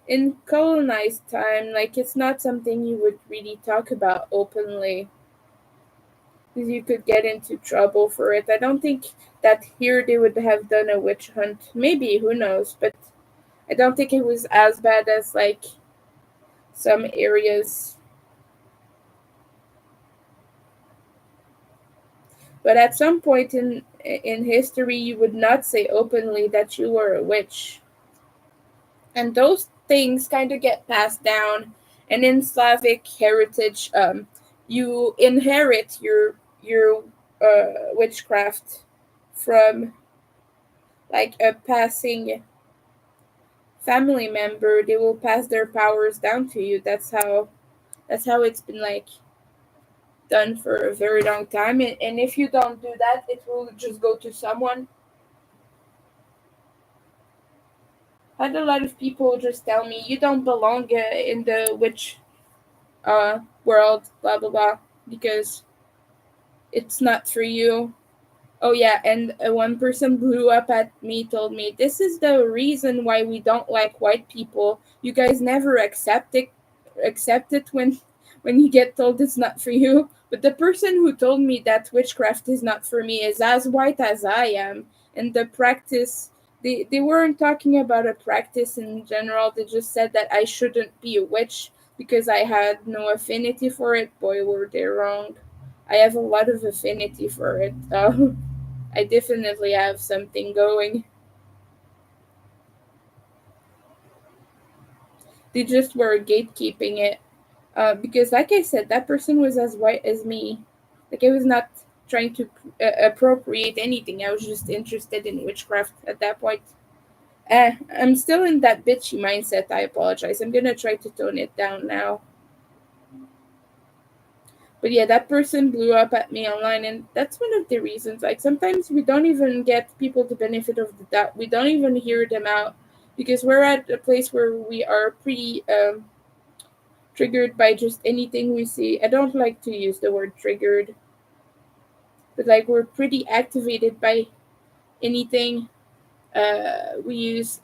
In colonized time, like, it's not something you would really talk about openly because you could get into trouble for it. I don't think that here they would have done a witch hunt. Maybe, who knows? But I don't think it was as bad as like some areas. But at some point in history, you would not say openly that you were a witch, and those things kind of get passed down. And in Slavic heritage, you inherit your witchcraft from like a passing family member. They will pass their powers down to you. That's how it's been like done for a very long time. And if you don't do that, it will just go to someone. I had a lot of people just tell me you don't belong in the witch world, blah blah blah, because it's not for you. Oh yeah, and one person blew up at me, told me this is the reason why we don't like white people. You guys never accept it when you get told it's not for you. But the person who told me that witchcraft is not for me is as white as I am, and the practice. They weren't talking about a practice in general. They just said that I shouldn't be a witch because I had no affinity for it. Boy, were they wrong. I have a lot of affinity for it. I definitely have something going. They just were gatekeeping it. Because, like I said, that person was as white as me. Like, I was not trying to appropriate anything. I was just interested in witchcraft at that point. I'm still in that bitchy mindset. I apologize. I'm gonna try to tone it down now. But yeah, that person blew up at me online, and that's one of the reasons. Like sometimes we don't even get people the benefit of the doubt. We don't even hear them out because we're at a place where we are pretty triggered by just anything we see. I don't like to use the word triggered, but like we're pretty activated by anything. We use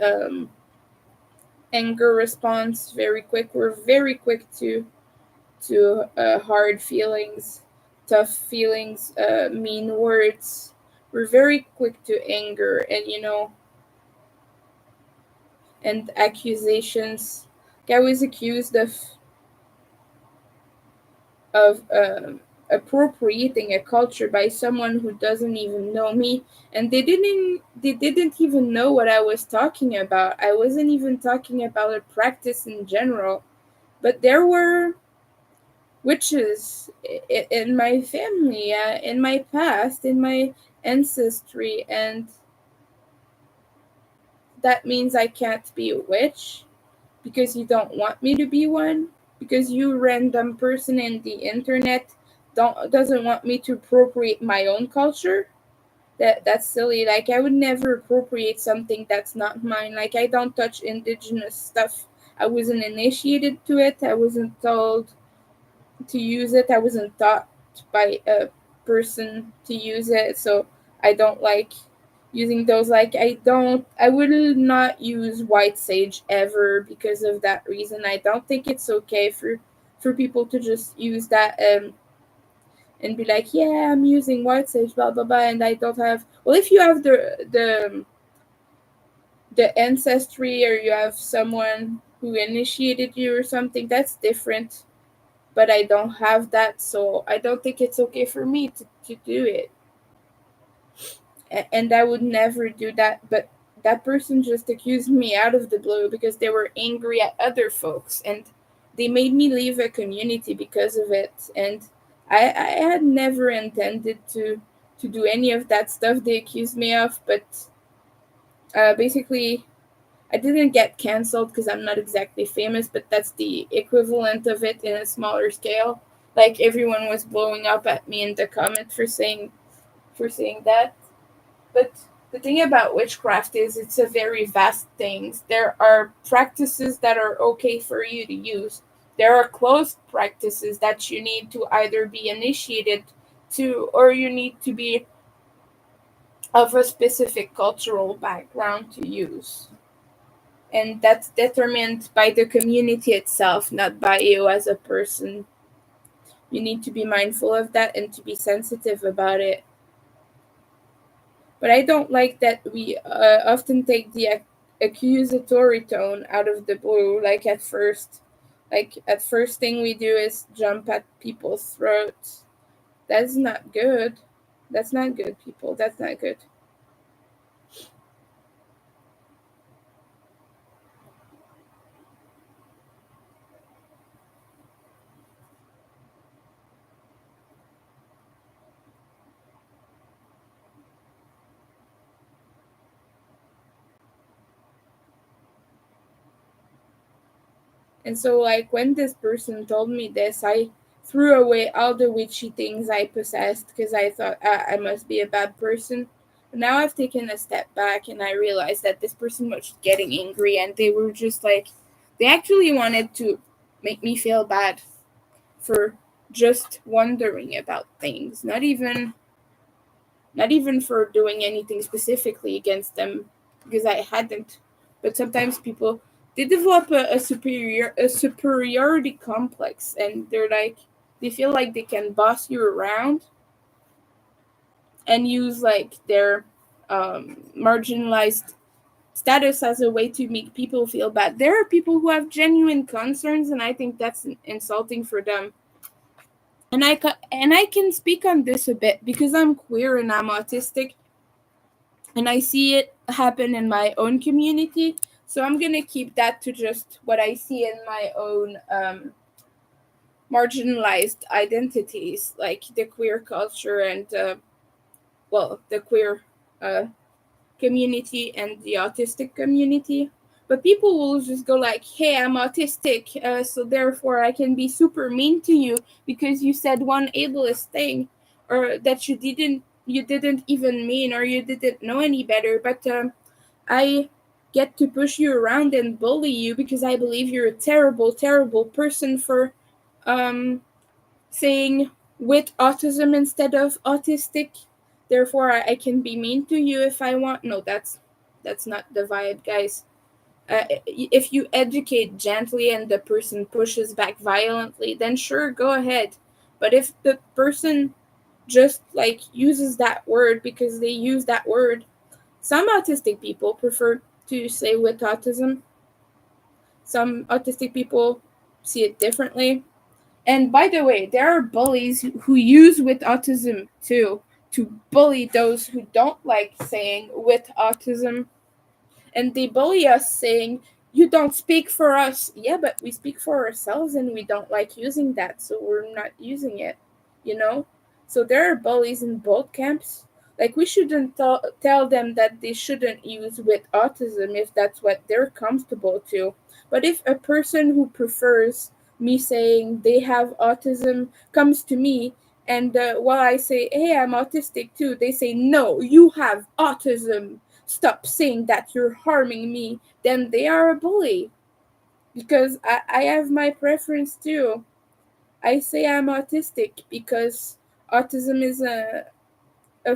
anger response very quick. We're very quick to hard feelings, tough feelings, mean words. We're very quick to anger, and and accusations. Like, I was accused of appropriating a culture by someone who doesn't even know me, and they didn't even know what I was talking about. I wasn't even talking about a practice in general, but there were witches in my family, in my past, in my ancestry, and that means I can't be a witch because you don't want me to be one, because you random person in the internet doesn't want me to appropriate my own culture. That's silly. Like I would never appropriate something that's not mine. Like I don't touch indigenous stuff. I wasn't initiated to it. I wasn't told to use it. I wasn't taught by a person to use it, so I don't like using those. Like I will not use white sage ever because of that reason. I don't think it's okay for people to just use that and be like, yeah, I'm using white sage, blah blah blah, and I don't have. Well, if you have the ancestry or you have someone who initiated you or something, that's different, but I don't have that, so I don't think it's okay for me to do it. And I would never do that, but that person just accused me out of the blue because they were angry at other folks, and they made me leave a community because of it. And I had never intended to do any of that stuff they accused me of, but basically I didn't get canceled because I'm not exactly famous, but that's the equivalent of it in a smaller scale. Like everyone was blowing up at me in the comment for saying that. But the thing about witchcraft is it's a very vast thing. There are practices that are okay for you to use. There are closed practices that you need to either be initiated to or you need to be of a specific cultural background to use. And that's determined by the community itself, not by you as a person. You need to be mindful of that and to be sensitive about it. But I don't like that we often take the accusatory tone out of the blue. At first thing we do is jump at people's throats. That's not good. That's not good, people. That's not good. And so, like, when this person told me this, I threw away all the witchy things I possessed because I thought I must be a bad person. But now I've taken a step back and I realized that this person was getting angry and they were just like, they actually wanted to make me feel bad for just wondering about things, not even for doing anything specifically against them because I hadn't. But sometimes people they develop a superiority complex, and they feel like they can boss you around and use like their marginalized status as a way to make people feel bad. There are people who have genuine concerns, and I think that's insulting for them. And I can speak on this a bit because I'm queer and I'm autistic, and I see it happen in my own community. So I'm gonna keep that to just what I see in my own marginalized identities, like the queer culture and the queer uh, community and the autistic community. But people will just go like, hey, I'm autistic, so therefore I can be super mean to you because you said one ableist thing, or that you didn't even mean, or you didn't know any better. But I get to push you around and bully you because I believe you're a terrible, terrible person for um, saying with autism instead of autistic. Therefore, I can be mean to you if I want. No, that's not the vibe, guys. If you educate gently and the person pushes back violently, then sure, go ahead. But if the person just like uses that word because they use that word, some autistic people prefer to say with autism. Some autistic people see it differently. And by the way, there are bullies who use with autism too to bully those who don't like saying with autism, and they bully us saying, you don't speak for us. Yeah, but we speak for ourselves and we don't like using that, so we're not using it, you know? So there are bullies in both camps. Like, we shouldn't tell them that they shouldn't use with autism if that's what they're comfortable to. But if a person who prefers me saying they have autism comes to me, and while I say, hey, I'm autistic too, they say, no, you have autism, stop saying that, you're harming me, then they are a bully. Because I have my preference too. I say I'm autistic because autism is a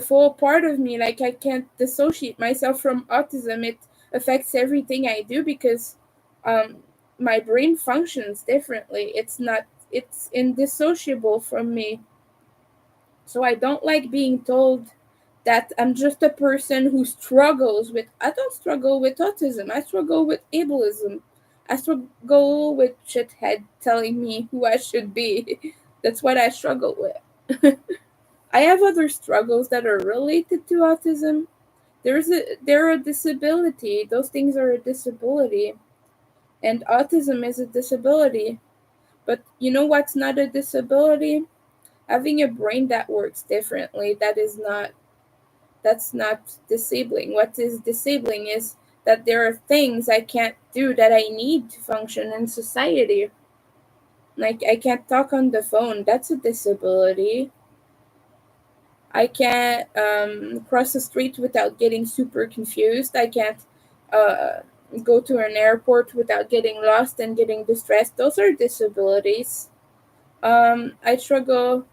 full part of me. Like, I can't dissociate myself from autism. It affects everything I do because um, my brain functions differently. It's indissociable from me. So I don't like being told that I'm just a person who struggles with. I don't struggle with autism. I struggle with ableism. I struggle with shithead telling me who I should be. That's what I struggle with. I have other struggles that are related to autism. They're a disability. Those things are a disability. And autism is a disability. But you know what's not a disability? Having a brain that works differently. That's not disabling. What is disabling is that there are things I can't do that I need to function in society. Like, I can't talk on the phone. That's a disability. I can't cross the street without getting super confused. I can't uh, go to an airport without getting lost and getting distressed. Those are disabilities. I struggle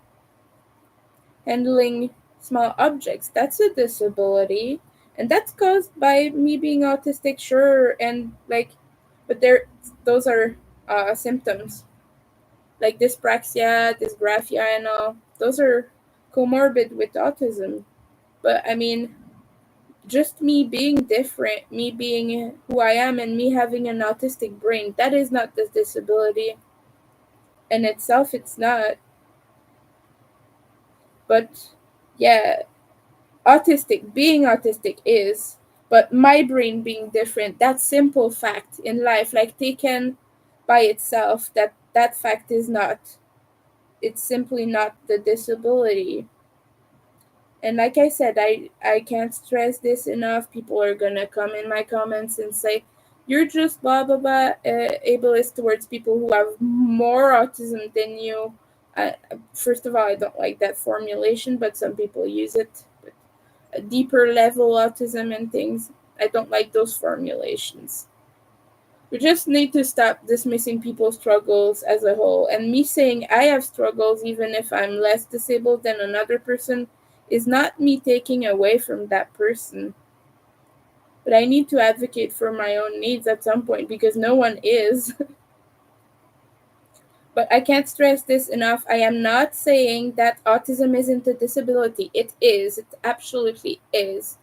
handling small objects. That's a disability. And that's caused by me being autistic, sure, and like, but those are symptoms. Like dyspraxia, dysgraphia, and all. Those are comorbid with autism. But I mean, just me being different, me being who I am, and me having an autistic brain, that is not the disability. In itself, it's not. But yeah, being autistic is, but my brain being different, that simple fact in life, like taken by itself, that fact is not, it's simply not the disability. And like I said, I can't stress this enough. People are gonna come in my comments and say, you're just blah blah blah, ableist towards people who have more autism than you. First of all, I don't like that formulation, but some people use it. A deeper level autism and things. I don't like those formulations. We just need to stop dismissing people's struggles as a whole. And me saying I have struggles, even if I'm less disabled than another person, is not me taking away from that person. But I need to advocate for my own needs at some point because no one is. But I can't stress this enough. I am not saying that autism isn't a disability. It is. It absolutely is.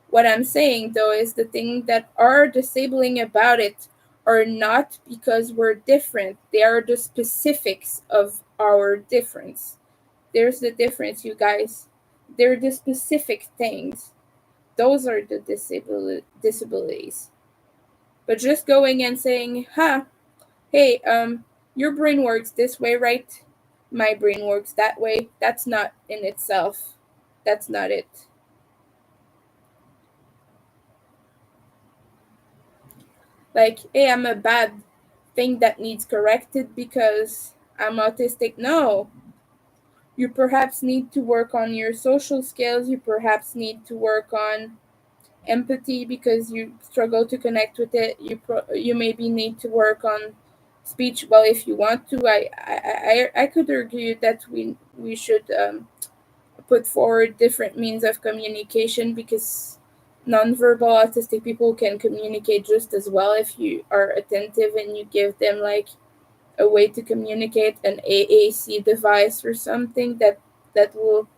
What I'm saying, though, is the thing that are disabling about it are not because we're different. They are the specifics of our difference. There's the difference, you guys. They're the specific things. Those are the disabilities. But just going and saying, hey, your brain works this way, right? My brain works that way. That's not in itself. That's not it. like, hey, I'm a bad thing that needs corrected because I'm autistic. No, you perhaps need to work on your social skills. You perhaps need to work on empathy because you struggle to connect with it. You maybe need to work on speech. Well, if you want to, I could argue that we should put forward different means of communication because nonverbal autistic people can communicate just as well if you are attentive and you give them like a way to communicate, an AAC device or something that will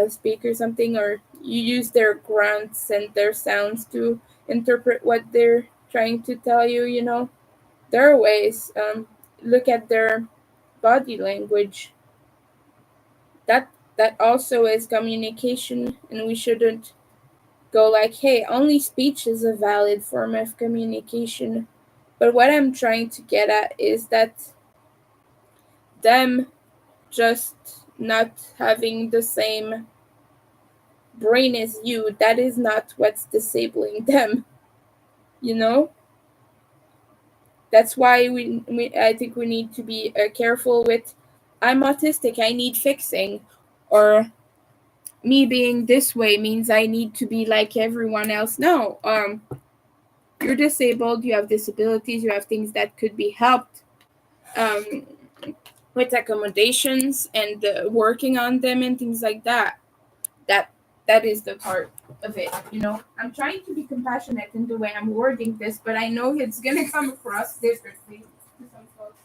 speak or something, or you use their grunts and their sounds to interpret what they're trying to tell you. You know, there are ways. Look at their body language. That also is communication, and we shouldn't go like, hey, only speech is a valid form of communication. But what I'm trying to get at is that them just not having the same brain as you, that is not what's disabling them, you know? That's why I think we need to be careful with, I'm autistic, I need fixing, or me being this way means I need to be like everyone else. No, you're disabled, you have disabilities, you have things that could be helped um, with accommodations and working on them and things like that. That that is the part of it. You know, I'm trying to be compassionate in the way I'm wording this, but I know it's gonna come across differently to some folks.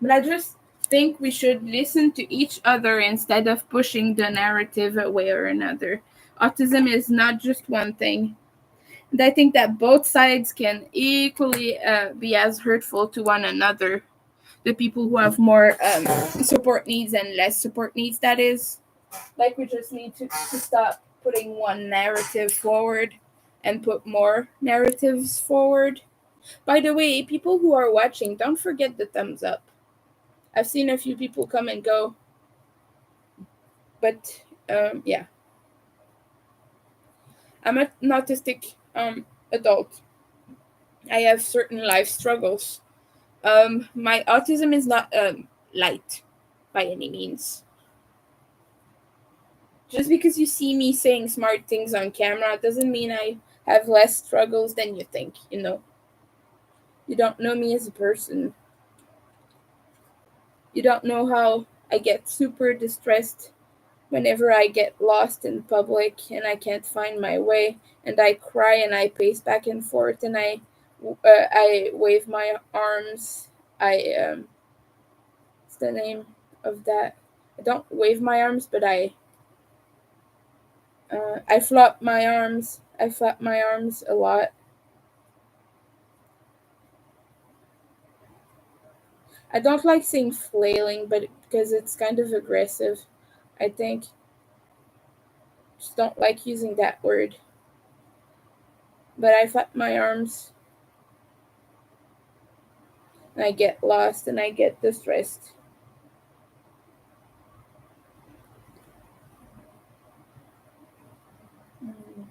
But I just think we should listen to each other instead of pushing the narrative a way or another. Autism is not just one thing. And I think that both sides can equally be as hurtful to one another. The people who have more support needs and less support needs, that is. Like, we just need to stop putting one narrative forward and put more narratives forward. By the way, people who are watching, don't forget the thumbs up. I've seen a few people come and go, but yeah, I'm an autistic adult. I have certain life struggles. My autism is not light by any means. Just because you see me saying smart things on camera doesn't mean I have less struggles than you think, you know. You don't know me as a person. You don't know how I get super distressed whenever I get lost in public and I can't find my way, and I cry and I pace back and forth and I wave my arms. What's the name of that? I don't wave my arms, but I flop my arms. I flap my arms a lot. I don't like saying flailing, but because it's kind of aggressive, I think. Just don't like using that word. But I flap my arms and I get lost and I get distressed. Mm.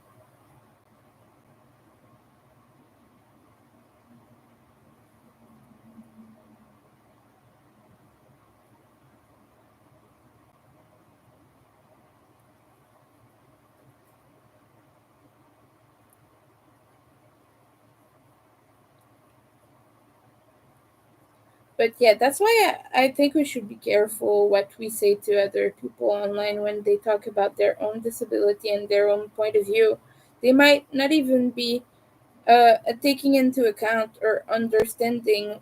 But yeah, that's why I think we should be careful what we say to other people online when they talk about their own disability and their own point of view. They might not even be taking into account or understanding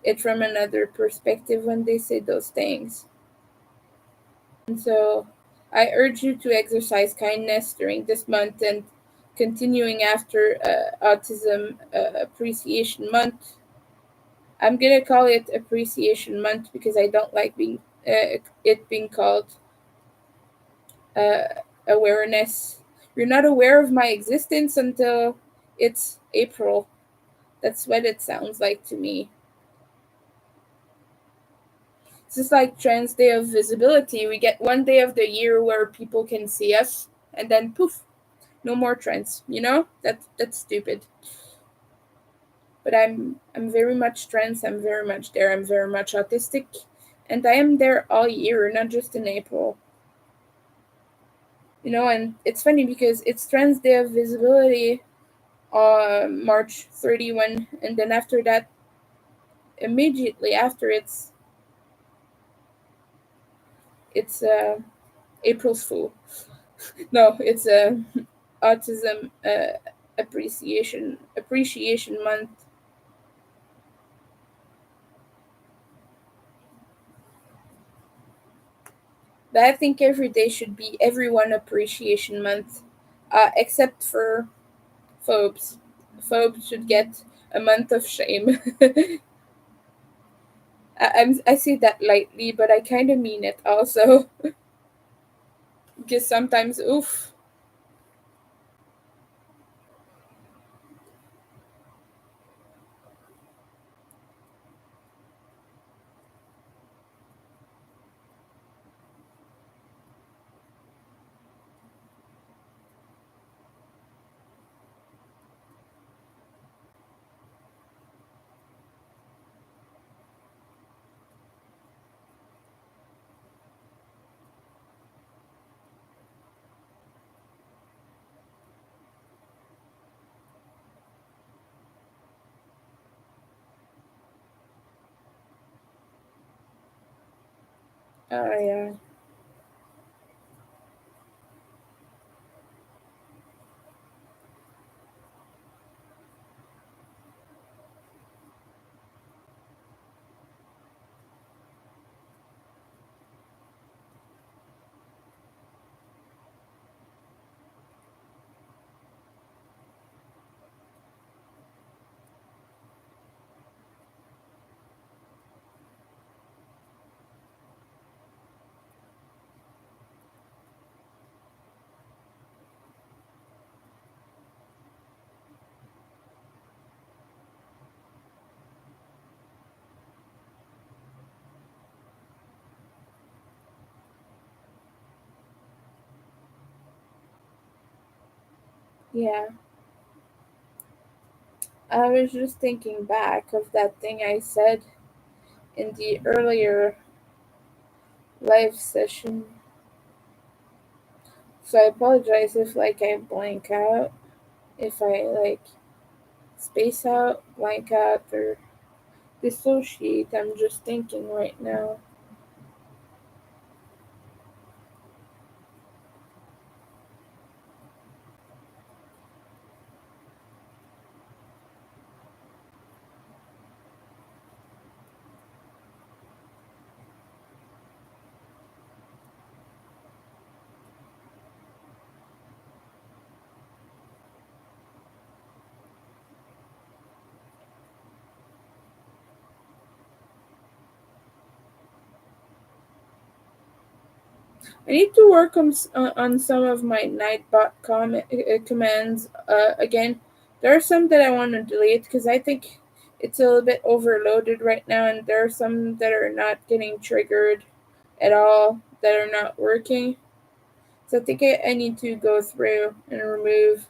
it from another perspective when they say those things. And so I urge you to exercise kindness during this month and continuing after Autism Appreciation Month. I'm gonna call it Appreciation Month because I don't like being it being called uh, awareness. You're not aware of my existence until it's April. That's what it sounds like to me. It's just like Trans Day of Visibility. We get one day of the year where people can see us, and then poof, no more trans. You know, that's stupid. But I'm very much trans. I'm very much there. I'm very much autistic, and I am there all year, not just in April. You know, and it's funny because it's Trans Day of Visibility, March 31, and then after that, immediately after, it's April's Fool. No, it's Autism Appreciation Month. But I think every day should be Everyone Appreciation Month, except for phobes. Phobes should get a month of shame. I say that lightly, but I kind of mean it also. Because sometimes, oof. Oh, yeah. Yeah. I was just thinking back of that thing I said in the earlier live session. So I apologize if like I blank out, if I like space out, blank out, or dissociate. I'm just thinking right now. I need to work on some of my Nightbot commands. Again, there are some that I want to delete because I think it's a little bit overloaded right now, and there are some that are not getting triggered at all, that are not working. So I think I need to go through and remove.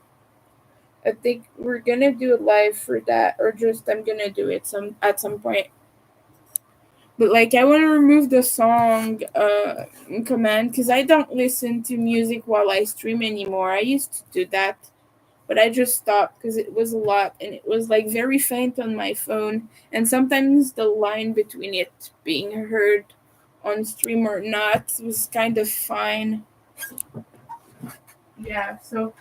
I think we're gonna do a live for that, or just I'm gonna do it some at some point. But like I want to remove the song command because I don't listen to music while I stream anymore. I used to do that, but I just stopped because it was a lot and it was like very faint on my phone, and sometimes the line between it being heard on stream or not was kind of fine. Yeah, so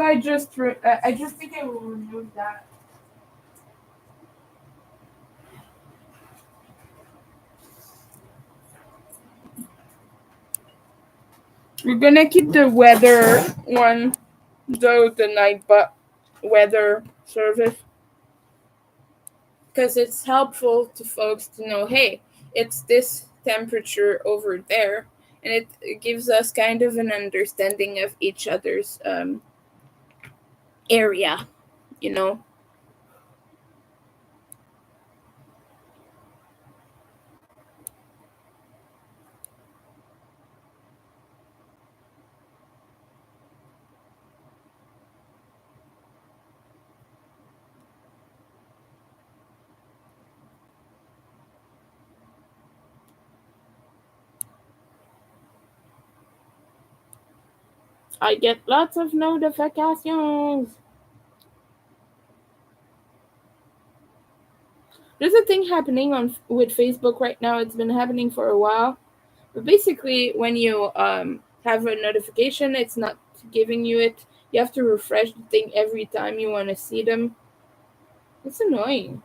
I just think I will remove that. We're gonna keep the weather one, though, the night, but weather service, because it's helpful to folks to know, hey, it's this temperature over there, and it gives us kind of an understanding of each other's area, you know. I get lots of notifications. There's a thing happening on with Facebook right now. It's been happening for a while. But basically, when you have a notification, it's not giving you it. You have to refresh the thing every time you want to see them. It's annoying.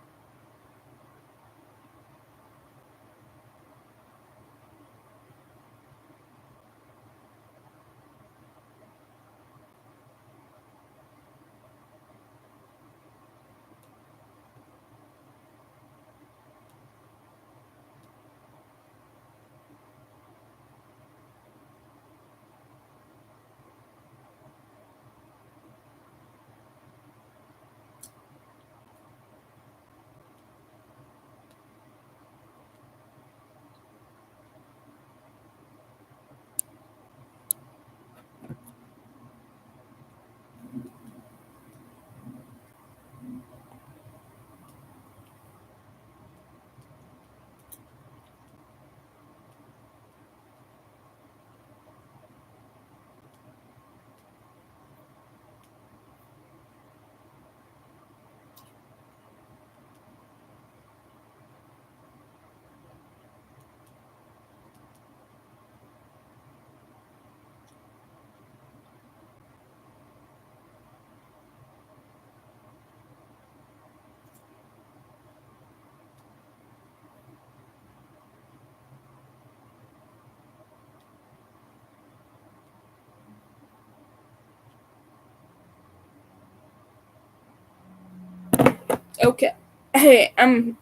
Okay. Hey, I'm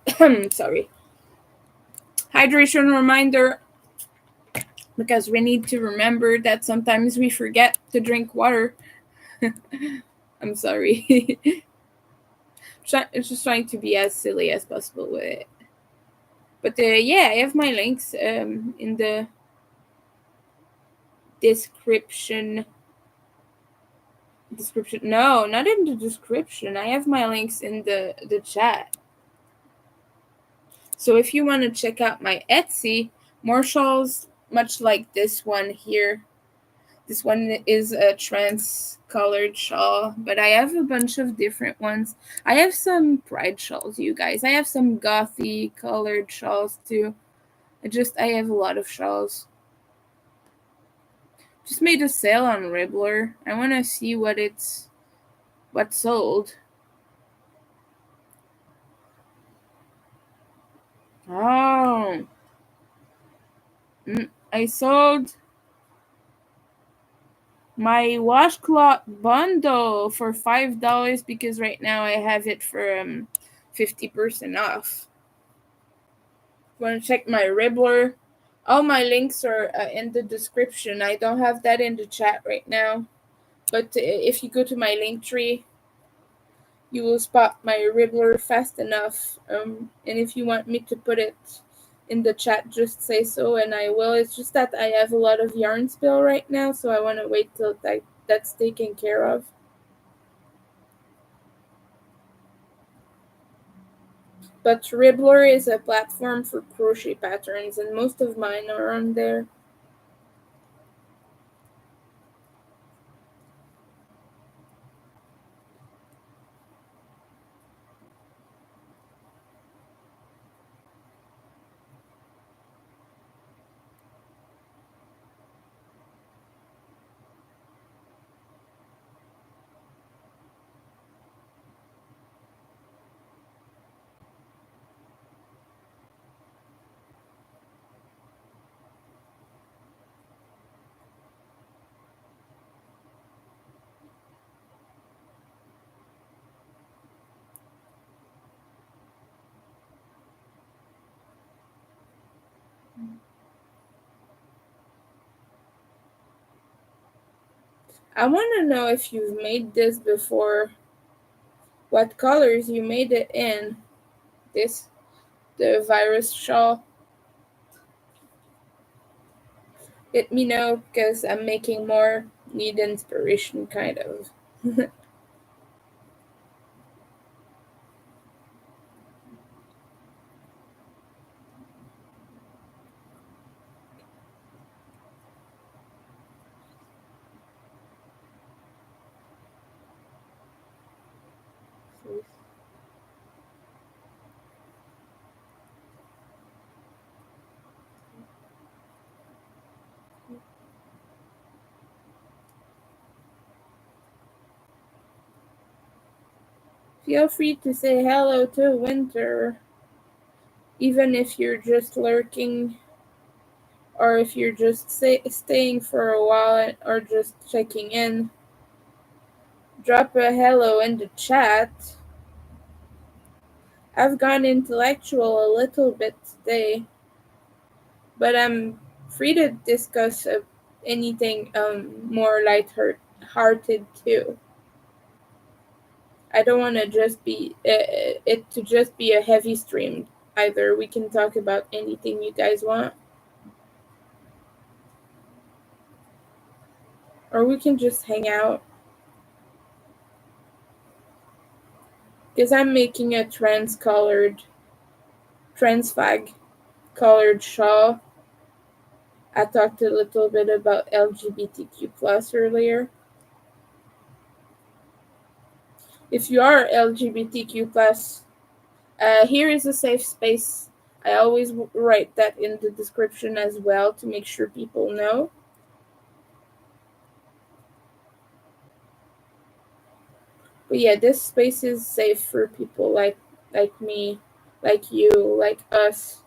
sorry. Hydration reminder, because we need to remember that sometimes we forget to drink water. I'm sorry. It's just trying to be as silly as possible with it. But yeah, I have my links in the description. Description? No, not in the description. I have my links in the chat. So if you want to check out my Etsy, more shawls, much like this one here. This one is a trans colored shawl, but I have a bunch of different ones. I have some pride shawls, you guys. I have some gothy colored shawls too. I have a lot of shawls. Just made a sale on Ribbler. I want to see what sold. Oh, I sold my washcloth bundle for $5 because right now I have it for 50% off. Want to check my Ribbler? All my links are in the description. I don't have that in the chat right now, but if you go to my link tree, you will spot my Ribbler fast enough. And if you want me to put it in the chat, just say so, and I will. It's just that I have a lot of yarn spill right now, so I want to wait till that's taken care of. But Ribbler is a platform for crochet patterns, and most of mine are on there. I want to know if you've made this before, what colors you made it in. This, the virus shawl. Let me know because I'm making more. Need inspiration, kind of. Feel free to say hello to Winter, even if you're just lurking or if you're just staying for a while or just checking in. Drop a hello in the chat. I've gone intellectual a little bit today, but I'm free to discuss anything more light-hearted too. I don't want to just be it to just be a heavy stream either. We can talk about anything you guys want, or we can just hang out. Because I'm making a trans fag colored shawl. I talked a little bit about LGBTQ plus earlier. If you are LGBTQ plus, here is a safe space. I always write that in the description as well to make sure people know. But yeah, this space is safe for people like me, like you, like us.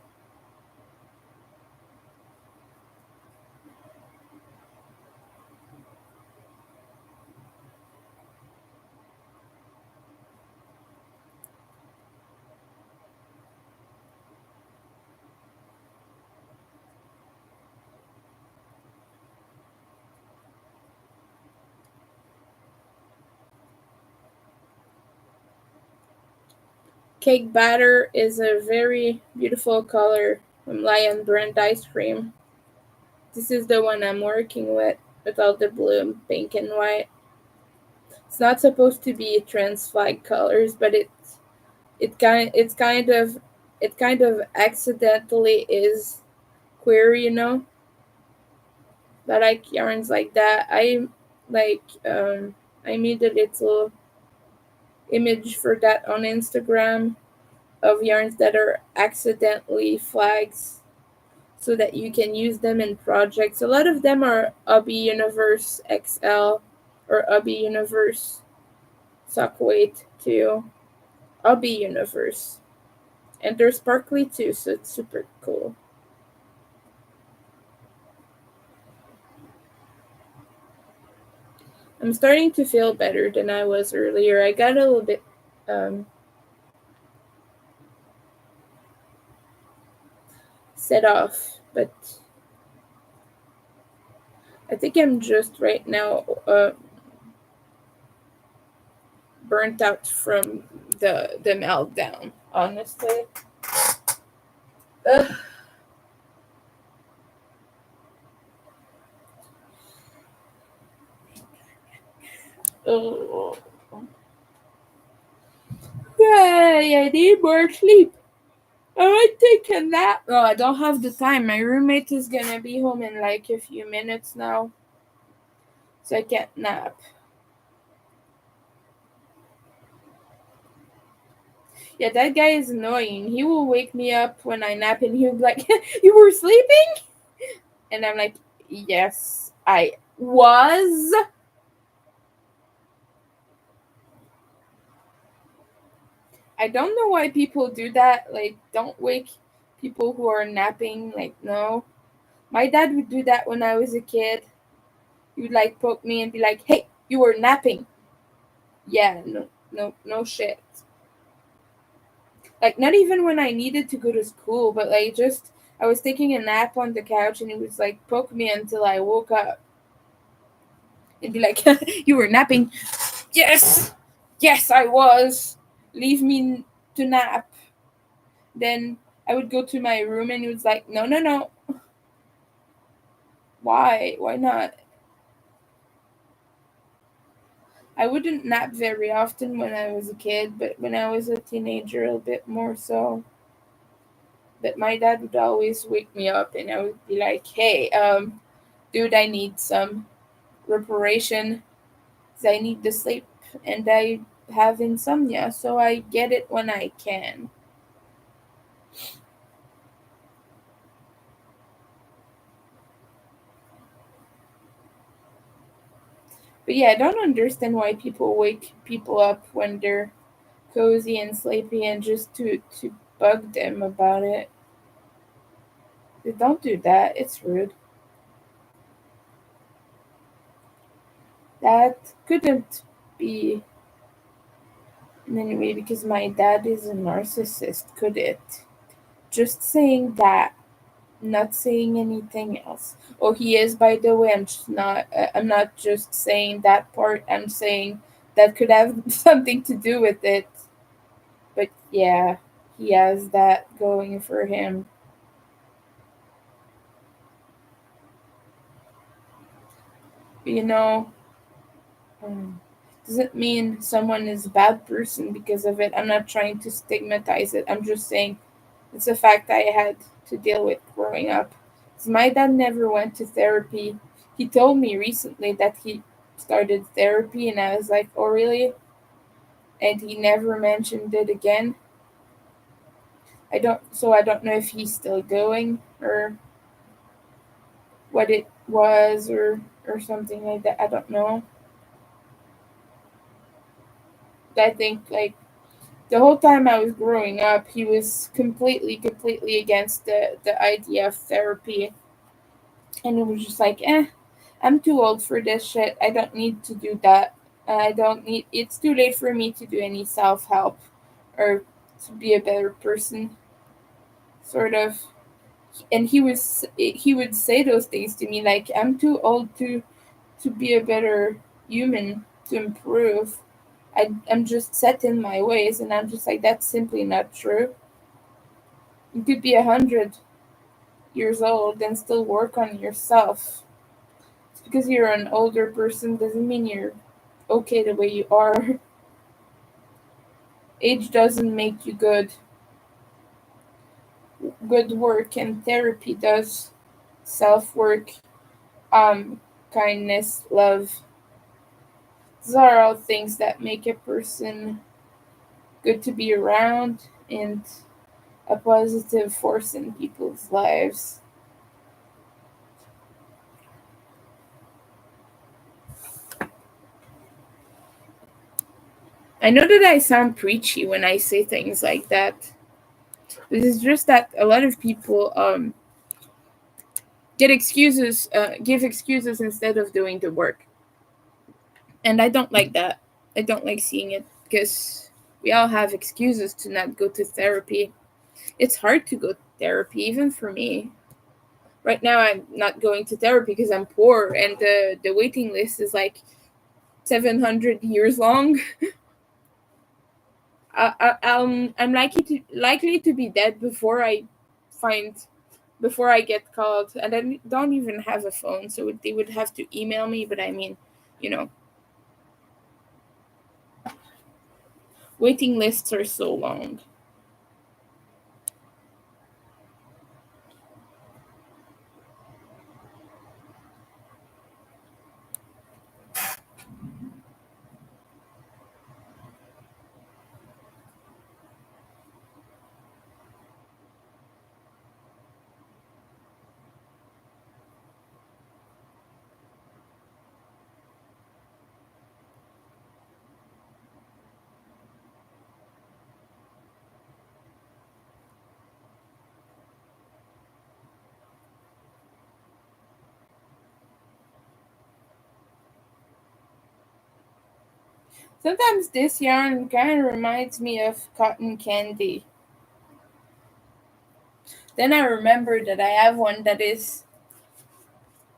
Cake batter is a very beautiful color from Lion Brand ice cream. This is the one I'm working with all the blue, pink, and white. It's not supposed to be trans flag colors, but it kind of accidentally is queer, you know. But I like yarns like that. Like I made a little image for that on Instagram of yarns that are accidentally flags so that you can use them in projects. A lot of them are Ubby Universe XL or Ubby Universe sock weight too. Ubby Universe. And they're sparkly too, so it's super cool. I'm starting to feel better than I was earlier. I got a little bit um, set off, but I think I'm just right now burnt out from the meltdown. Honestly, Ugh. Oh. Yay, I need more sleep. I might take a nap. Oh, I don't have the time. My roommate is gonna be home in like a few minutes now, so I can't nap. Yeah, that guy is annoying. He will wake me up when I nap and he'll be like, "You were sleeping?" And I'm like, "Yes, I was." I don't know why people do that. Like, don't wake people who are napping. Like, no. My dad would do that when I was a kid. He would like poke me and be like, "Hey, you were napping." Yeah, no, no, no shit. Like, not even when I needed to go to school, but like just I was taking a nap on the couch and he was like poke me until I woke up. and be like, "You were napping." Yes, yes, I was. Leave me to nap. Then I would go to my room, and he was like, "No, no, no. Why? Why not?" I wouldn't nap very often when I was a kid, but when I was a teenager, a bit more so. But my dad would always wake me up, and I would be like, "Hey, dude, I need some reparation. 'Cause I need to sleep, and I have insomnia, so I get it when I can." But yeah, I don't understand why people wake people up when they're cozy and sleepy, and just to bug them about it. Don't do that. It's rude. That couldn't be in any way because my dad is a narcissist, could it? Just saying that, not saying anything else. Oh, he is, by the way. I'm not just saying that part. I'm saying that could have something to do with it. But yeah, he has that going for him. You know, um, doesn't mean someone is a bad person because of it. I'm not trying to stigmatize it. I'm just saying it's a fact I had to deal with growing up. 'Cause my dad never went to therapy. He told me recently that he started therapy, and I was like, "Oh, really?" And he never mentioned it again. I don't know if he's still going or what it was or something like that. I don't know. But I think like the whole time I was growing up, he was completely against the idea of therapy, and it was just like, I'm too old for this shit. I don't need to do that. I don't need. It's too late for me to do any self help or to be a better person, sort of. And he would say those things to me like, I'm too old to be a better human, to improve. I'm just set in my ways, and I'm just like, that's simply not true. You could be 100 years old and still work on yourself. Just because you're an older person doesn't mean you're okay the way you are. Age doesn't make you good. Good work and therapy does. Self work, um, kindness, love. These are all things that make a person good to be around and a positive force in people's lives. I know that I sound preachy when I say things like that. This is just that a lot of people give excuses instead of doing the work, and I don't like that. I don't like seeing it because we all have excuses to not go to therapy. It's hard to go to therapy, even for me. Right now, I'm not going to therapy because I'm poor, and the waiting list is like 700 years long. I'm likely to be dead find before I get called, and I don't even have a phone, so they would have to email me. But I mean, you know, waiting lists are so long. Sometimes this yarn kind of reminds me of cotton candy. Then I remember that I have one that is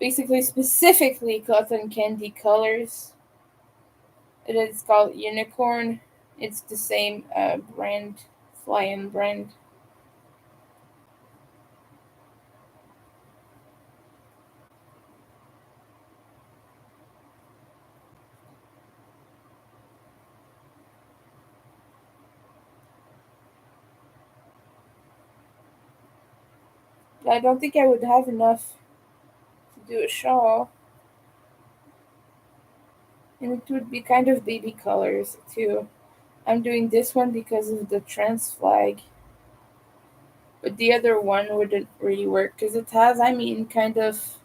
basically specifically cotton candy colors. It is called Unicorn. It's the same brand, fly-in brand. But I don't think I would have enough to do a shawl, and it would be kind of baby colors too. I'm doing this one because of the trans flag, but the other one wouldn't really work because it has, I mean, kind of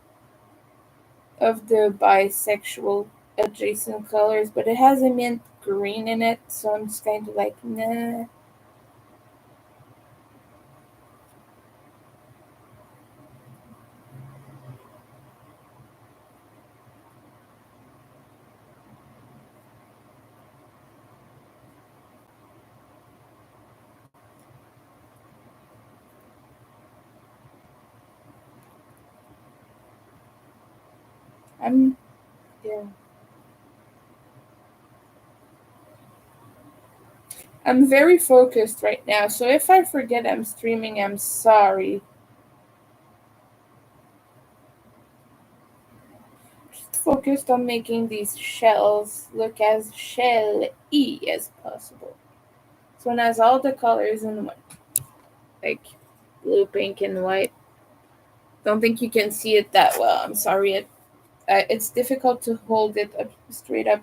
the bisexual adjacent colors, but it has a mint green in it, so I'm just kind of like, nah. I'm yeah. I'm very focused right now, so if I forget I'm streaming, I'm sorry. Just focused on making these shells look as shell-y as possible. So it has all the colors in one, like blue, pink, and white. Don't think you can see it that well. I'm sorry. It's difficult to hold it up straight up.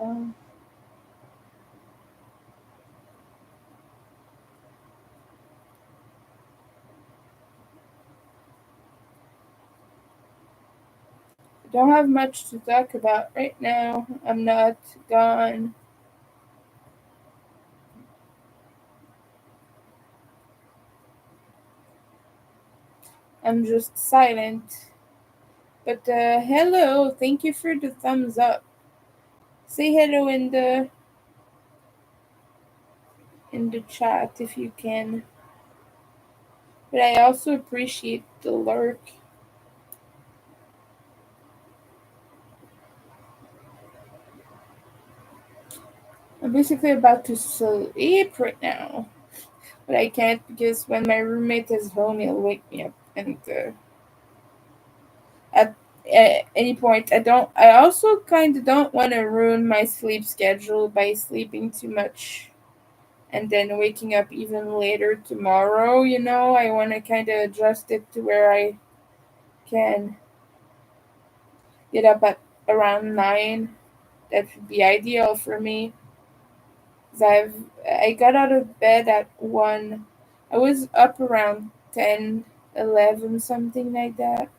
Um, I don't have much to talk about right now. I'm not gone. I'm just silent. But hello, thank you for the thumbs up. Say hello in the chat if you can. But I also appreciate the lurk. I'm basically about to sleep right now, but I can't because when my roommate is home, he'll wake me up. And at any point, I don't. I also kind of don't want to ruin my sleep schedule by sleeping too much and then waking up even later tomorrow. I want to kind of adjust it to where I can get up at around 9. That would be ideal for me. 'Cause I got out of bed at 1. I was up around 10, 11, something like that.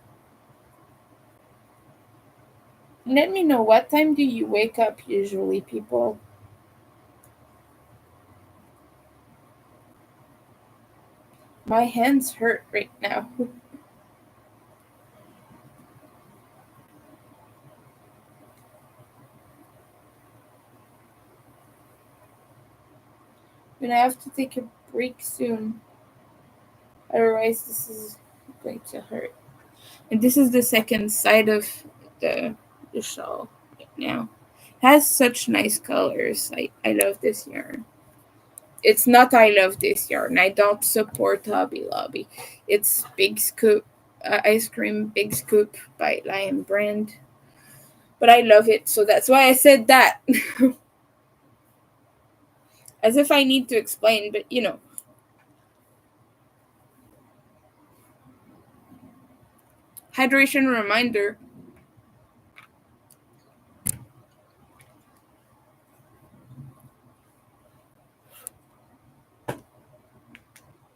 Let me know, what time do you wake up usually, people? My hands hurt right now. And I have to take a break soon. Otherwise, this is going to hurt. And this is the second side of the the shawl right now. Has such nice colors. I love this yarn. It's not I love this yarn. I don't support Hobby Lobby. It's Big Scoop ice cream Big Scoop by Lion Brand. But I love it, so that's why I said that. As if I need to explain, but hydration reminder.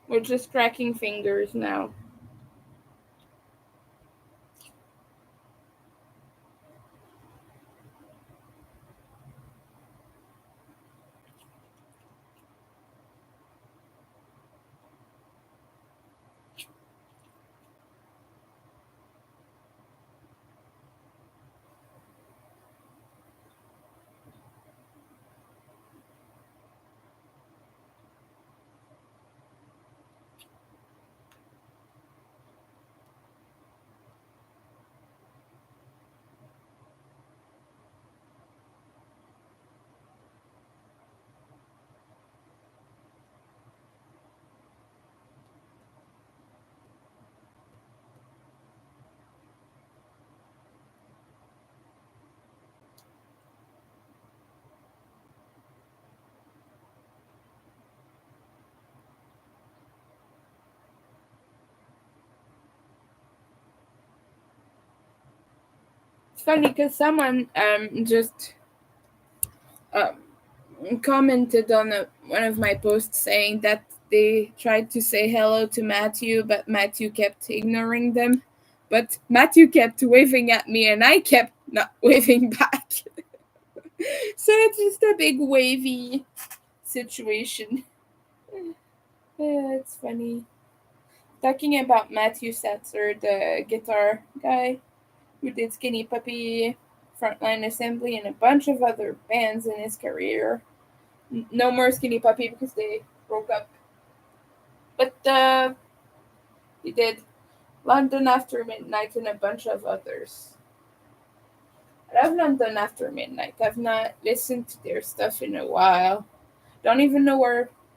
We're just cracking fingers now. It's funny because someone just um commented on one of my posts saying that they tried to say hello to Matthew, but Matthew kept ignoring them. But Matthew kept waving at me, and I kept not waving back. So it's just a big wavy situation. Yeah, it's funny. Talking about Matthew Setzer, the guitar guy who did Skinny Puppy, Frontline Assembly, and a bunch of other bands in his career. No more Skinny Puppy because they broke up. But he did London After Midnight and a bunch of others. I love London After Midnight. I've not listened to their stuff in a while. Don't even know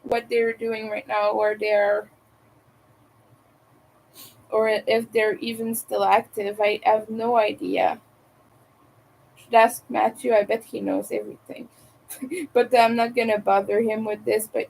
what they're doing right now, or they're or if they're even still active. I have no idea. Should ask Matthew. I bet he knows everything. But I'm not gonna bother him with this. But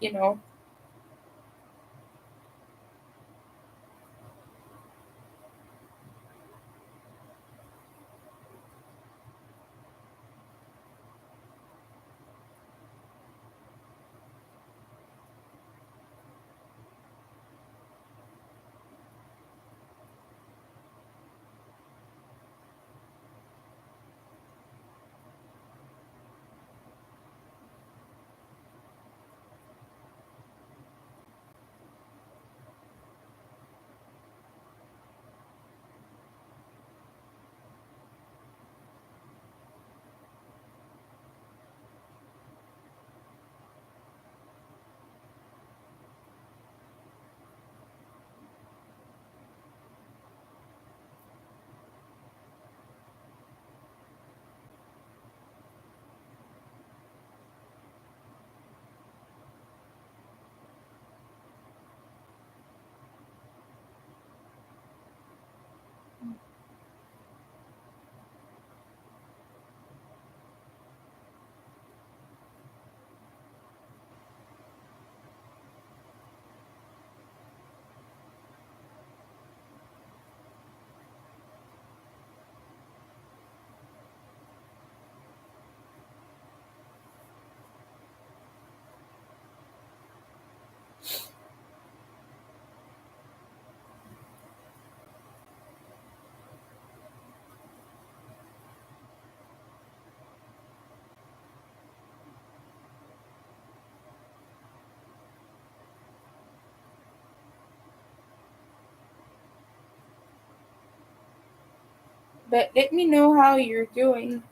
But let me know how you're doing.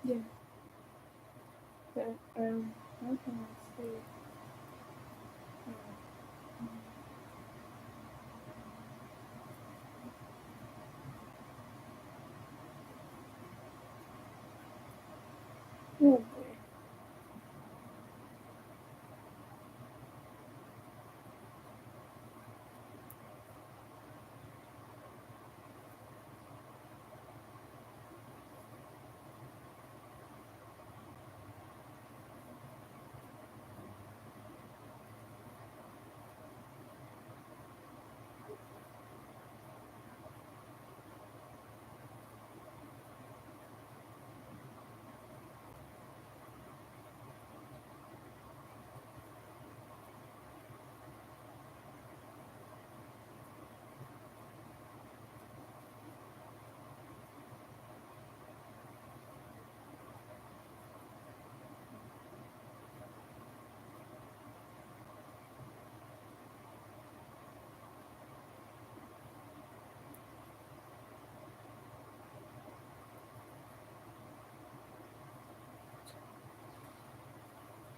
Yeah. But, how can I say? Oh boy.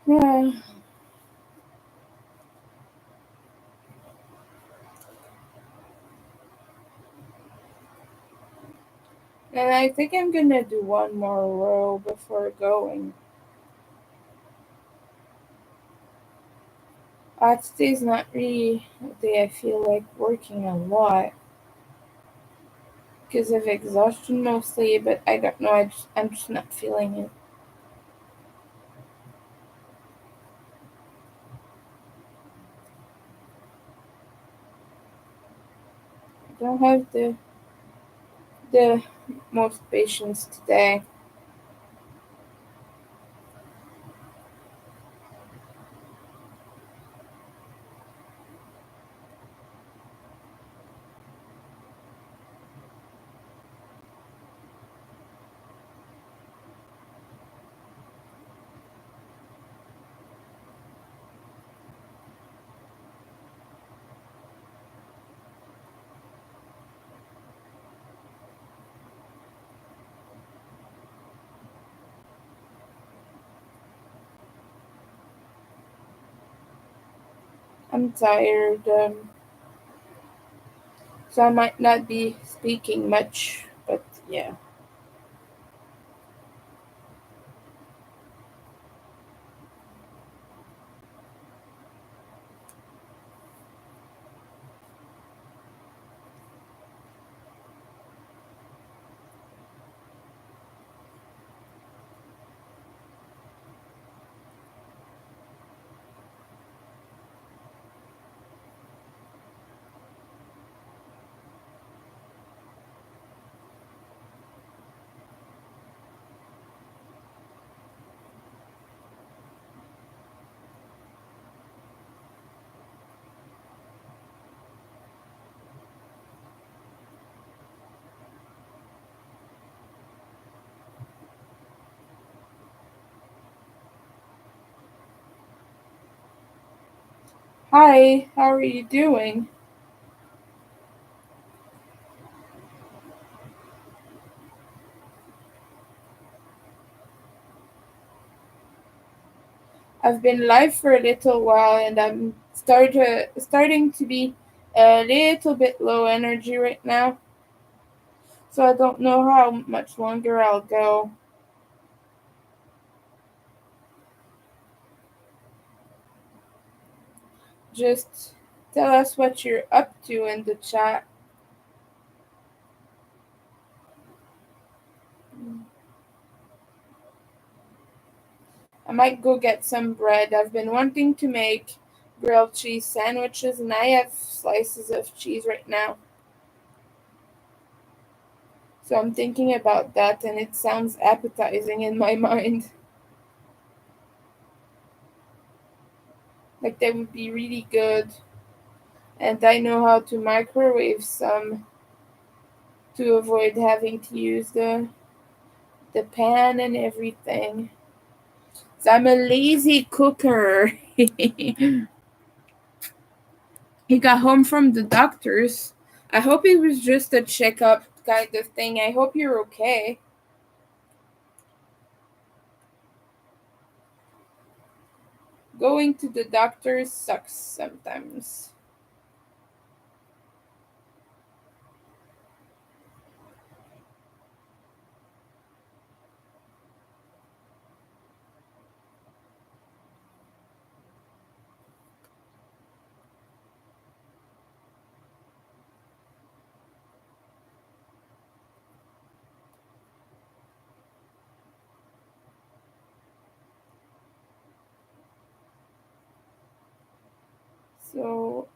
Yeah. And I think I'm gonna do one more row before going. Today's not really a day I feel like working a lot because of exhaustion mostly, but I don't know. I'm just not feeling it. I don't have the most patience today. I'm tired, so I might not be speaking much, but yeah. Hi, how are you doing? I've been live for a little while, and I'm starting to be a little bit low energy right now. So I don't know how much longer I'll go. Just tell us what you're up to in the chat. might go get some bread. I've been wanting to make grilled cheese sandwiches, and I have slices of cheese right now. So I'm thinking about that, and it sounds appetizing in my mind. Like, that would be really good. And I know how to microwave some to avoid having to use the pan and everything. So I'm a lazy cooker. He got home from the doctor's. I hope it was just a checkup kind of thing. I hope you're okay. Going to the doctor sucks sometimes. So,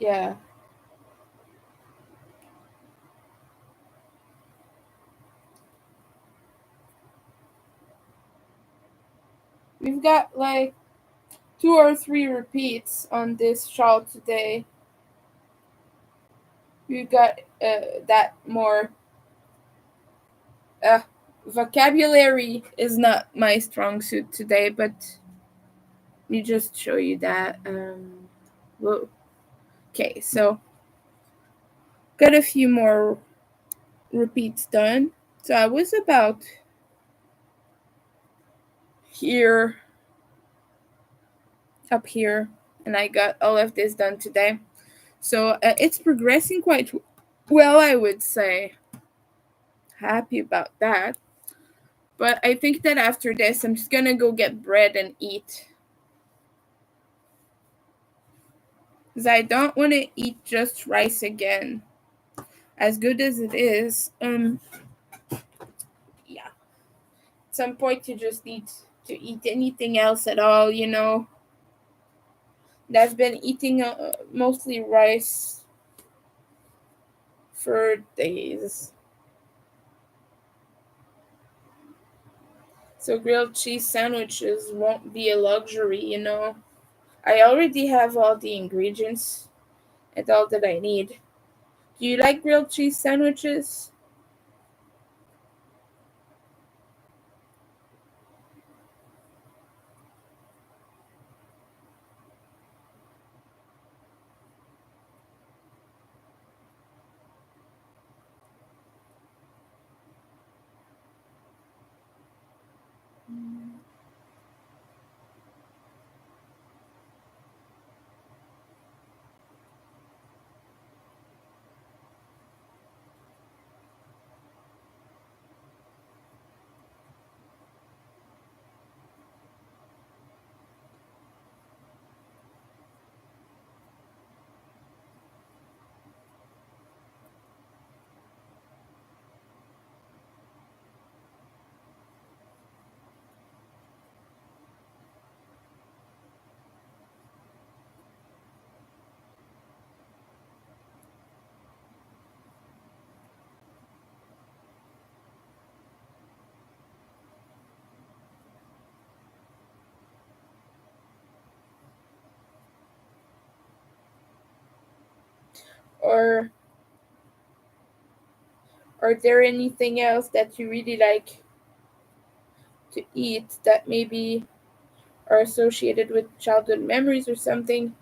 yeah. We've got like two or three repeats on this shawl today. We've got that more. Uh, Vocabulary is not my strong suit today, but let me just show you that. Whoa. Okay, so got a few more repeats done. So I was about here, up here, and I got all of this done today. So it's progressing quite well, I would say. Happy about that. But I think that after this, I'm just gonna go get bread and eat. Because I don't want to eat just rice again. As good as it is, yeah. At some point, you just need to eat anything else at all. And I've been eating mostly rice for days. So grilled cheese sandwiches won't be a luxury. I already have all the ingredients and all that I need. Do you like grilled cheese sandwiches? Or are there anything else that you really like to eat that maybe are associated with childhood memories or something?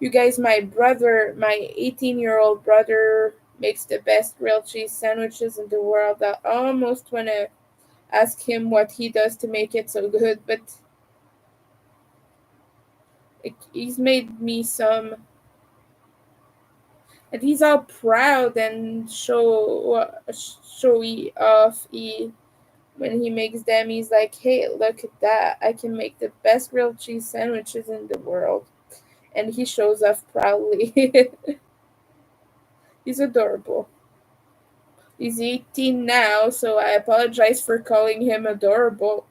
You guys, my 18-year-old brother makes the best grilled cheese sandwiches in the world. I almost want to ask him what he does to make it so good, but he's made me some, and he's all proud and showy off. When he makes them, he's like, "Hey, look at that! I can make the best grilled cheese sandwiches in the world," and he shows off proudly. He's adorable. He's 18 now, so I apologize for calling him adorable.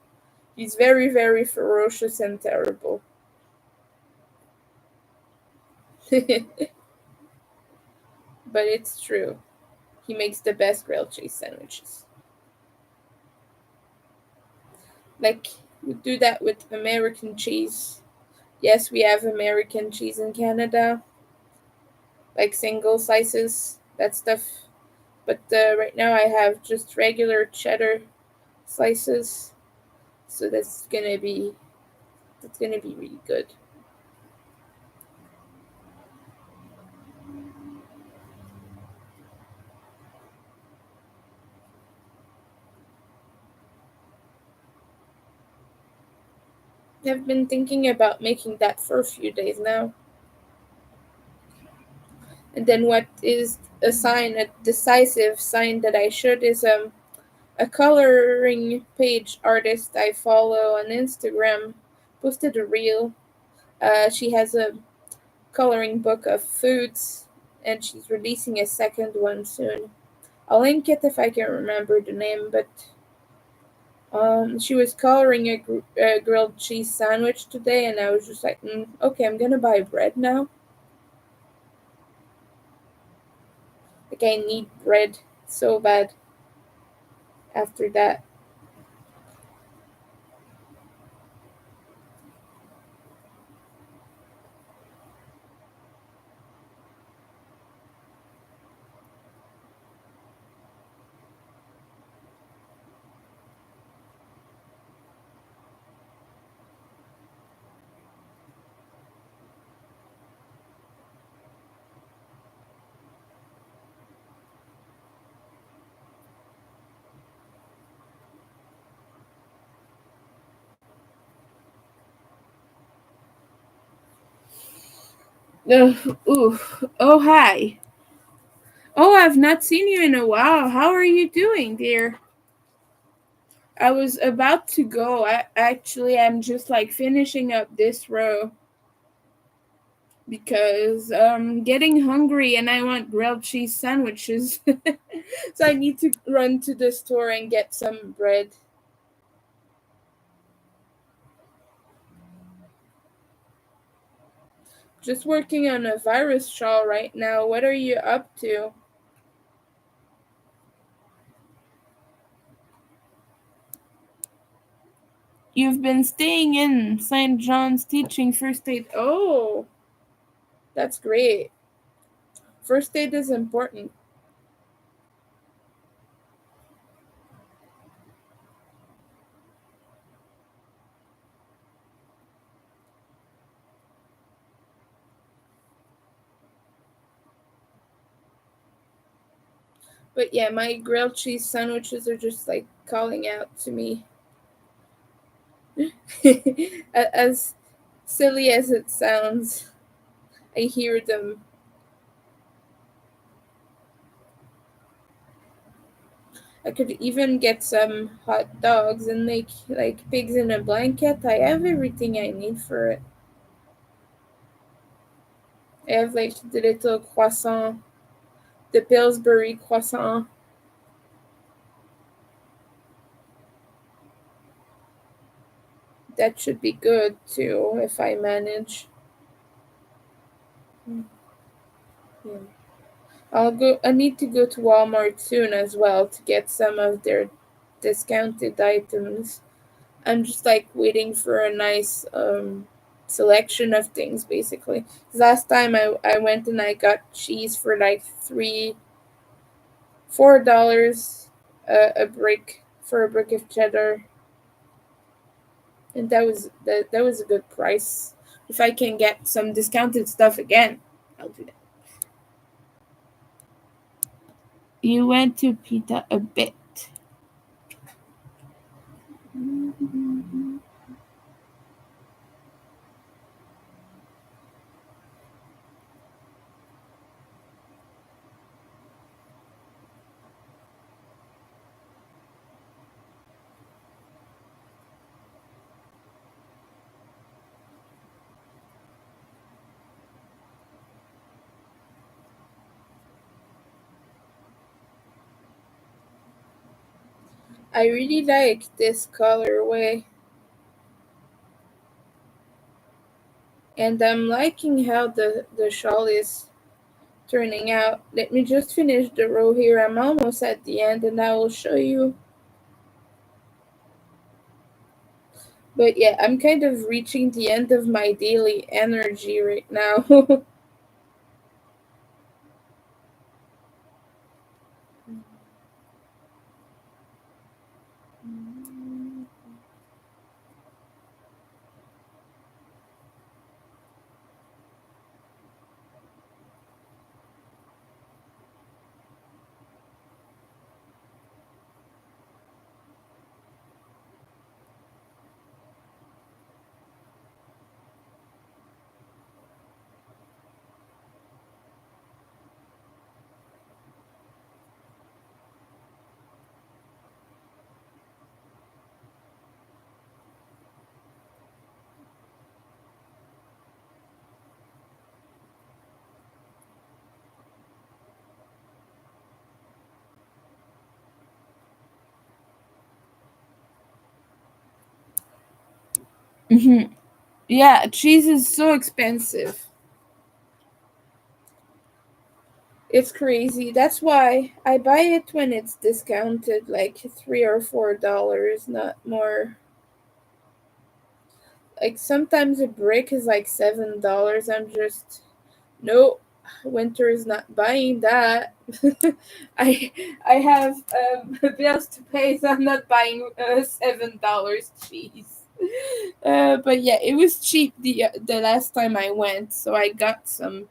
He's very, very ferocious and terrible. But it's true. He makes the best grilled cheese sandwiches. Like, we do that with American cheese. Yes, we have American cheese in Canada, like single slices, that stuff. But right now I have just regular cheddar slices, so that's gonna be really good. I've been thinking about making that for a few days now. And then what is a decisive sign that I should is a coloring page artist I follow on Instagram posted a reel. She has a coloring book of foods, and she's releasing a second one soon. I'll link it if I can remember the name, but she was coloring a grilled cheese sandwich today, and I was just like, okay, I'm gonna buy bread now. Like, I need bread so bad after that. Ooh, oh, hi. Oh, I've not seen you in a while. How are you doing, dear? I was about to go. I'm just like finishing up this row because I'm getting hungry and I want grilled cheese sandwiches. So I need to run to the store and get some bread. Just working on a virus shawl right now. What are you up to? You've been staying in St. John's teaching first aid. Oh, that's great. First aid is important. But yeah, my grilled cheese sandwiches are just like calling out to me. As silly as it sounds, I hear them. I could even get some hot dogs and make like pigs in a blanket. I have everything I need for it. I have like the little croissant, the Pillsbury croissant. That should be good too if I manage. Mm, yeah. I'll go. I need to go to Walmart soon as well to get some of their discounted items. I'm just like waiting for a nice selection of things basically. 'Cause last time I went and I got cheese for like $4 a brick for a brick of cheddar, and that was a good price. If I can get some discounted stuff again, I'll do that. You went to Pita a bit. I really like this colorway. And I'm liking how the shawl is turning out. Let me just finish the row here. I'm almost at the end and I will show you. But yeah, I'm kind of reaching the end of my daily energy right now. Mhm. Yeah, cheese is so expensive. It's crazy. That's why I buy it when it's discounted, like $3 or $4, not more. Like sometimes a brick is like $7. I'm just no. Winter is not buying that. I I have bills to pay, so I'm not buying $7 cheese. But yeah, it was cheap the last time I went, so I got some.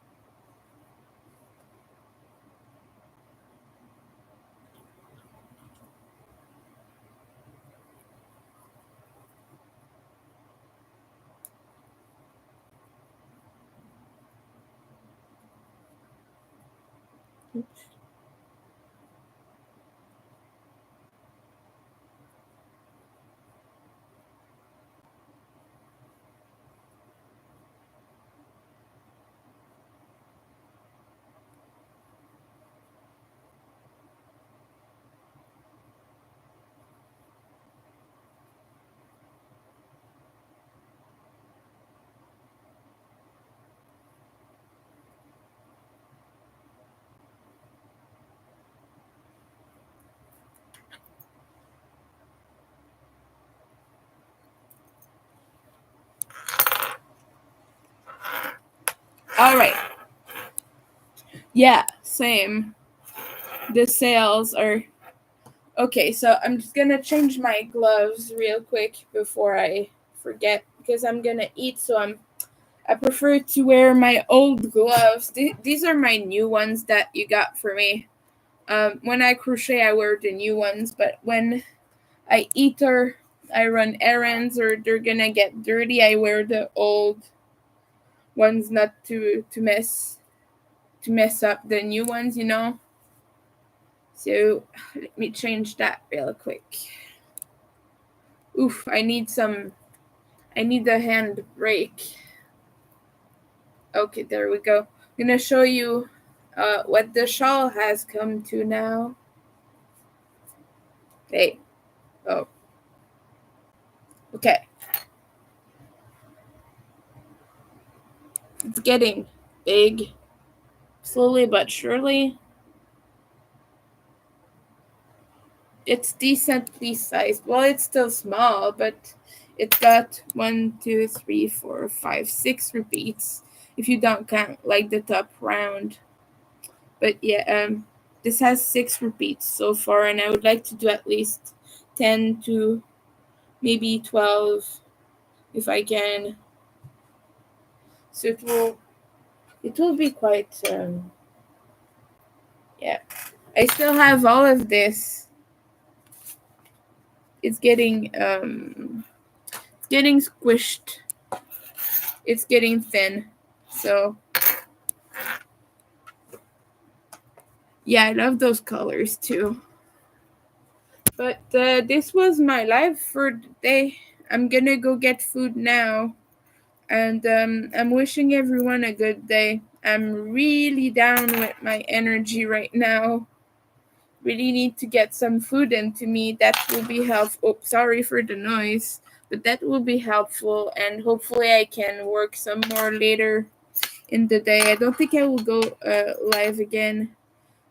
All right. Yeah, same. The sales are okay. So I'm just gonna change my gloves real quick before I forget because I'm gonna eat. I prefer to wear my old gloves. These are my new ones that you got for me. When I crochet, I wear the new ones, but when I eat or I run errands or they're gonna get dirty, I wear the old ones not to mess up the new ones, you know. So let me change that real quick. Oof, I need a hand break. Okay, there we go. I'm gonna show you what the shawl has come to now. Okay. Oh, okay. It's getting big, slowly but surely. It's decently sized. Well, it's still small, but it's got 1, 2, 3, 4, 5, 6 repeats. If you don't count like the top round, but yeah, this has 6 repeats so far, and I would like to do at least 10 to maybe 12 if I can. So it will be quite yeah. I still have all of this. It's getting squished. It's getting thin. So yeah, I love those colors too. But this was my life for the day. I'm gonna go get food now. And I'm wishing everyone a good day. I'm really down with my energy right now. Really need to get some food into me. That will be helpful. Oh, sorry for the noise. but that will be helpful, and hopefully I can work some more later in the day. I don't think I will go live again.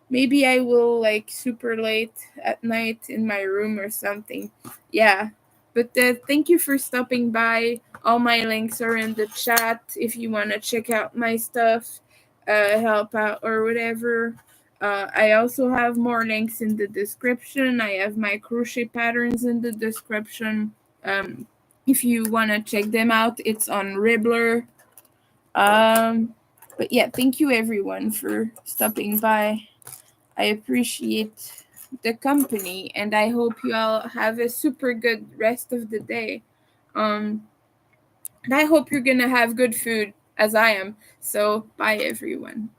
Maybe I will like super late at night in my room or something. Yeah. But thank you for stopping by. All my links are in the chat if you want to check out my stuff, help out, or whatever. I also have more links in the description. I have my crochet patterns in the description. Um, if you want to check them out, it's on Ribbler. But yeah, thank you everyone for stopping by. I appreciate the company, and I hope you all have a super good rest of the day. Um, and I hope you're gonna have good food as I am. So, bye everyone.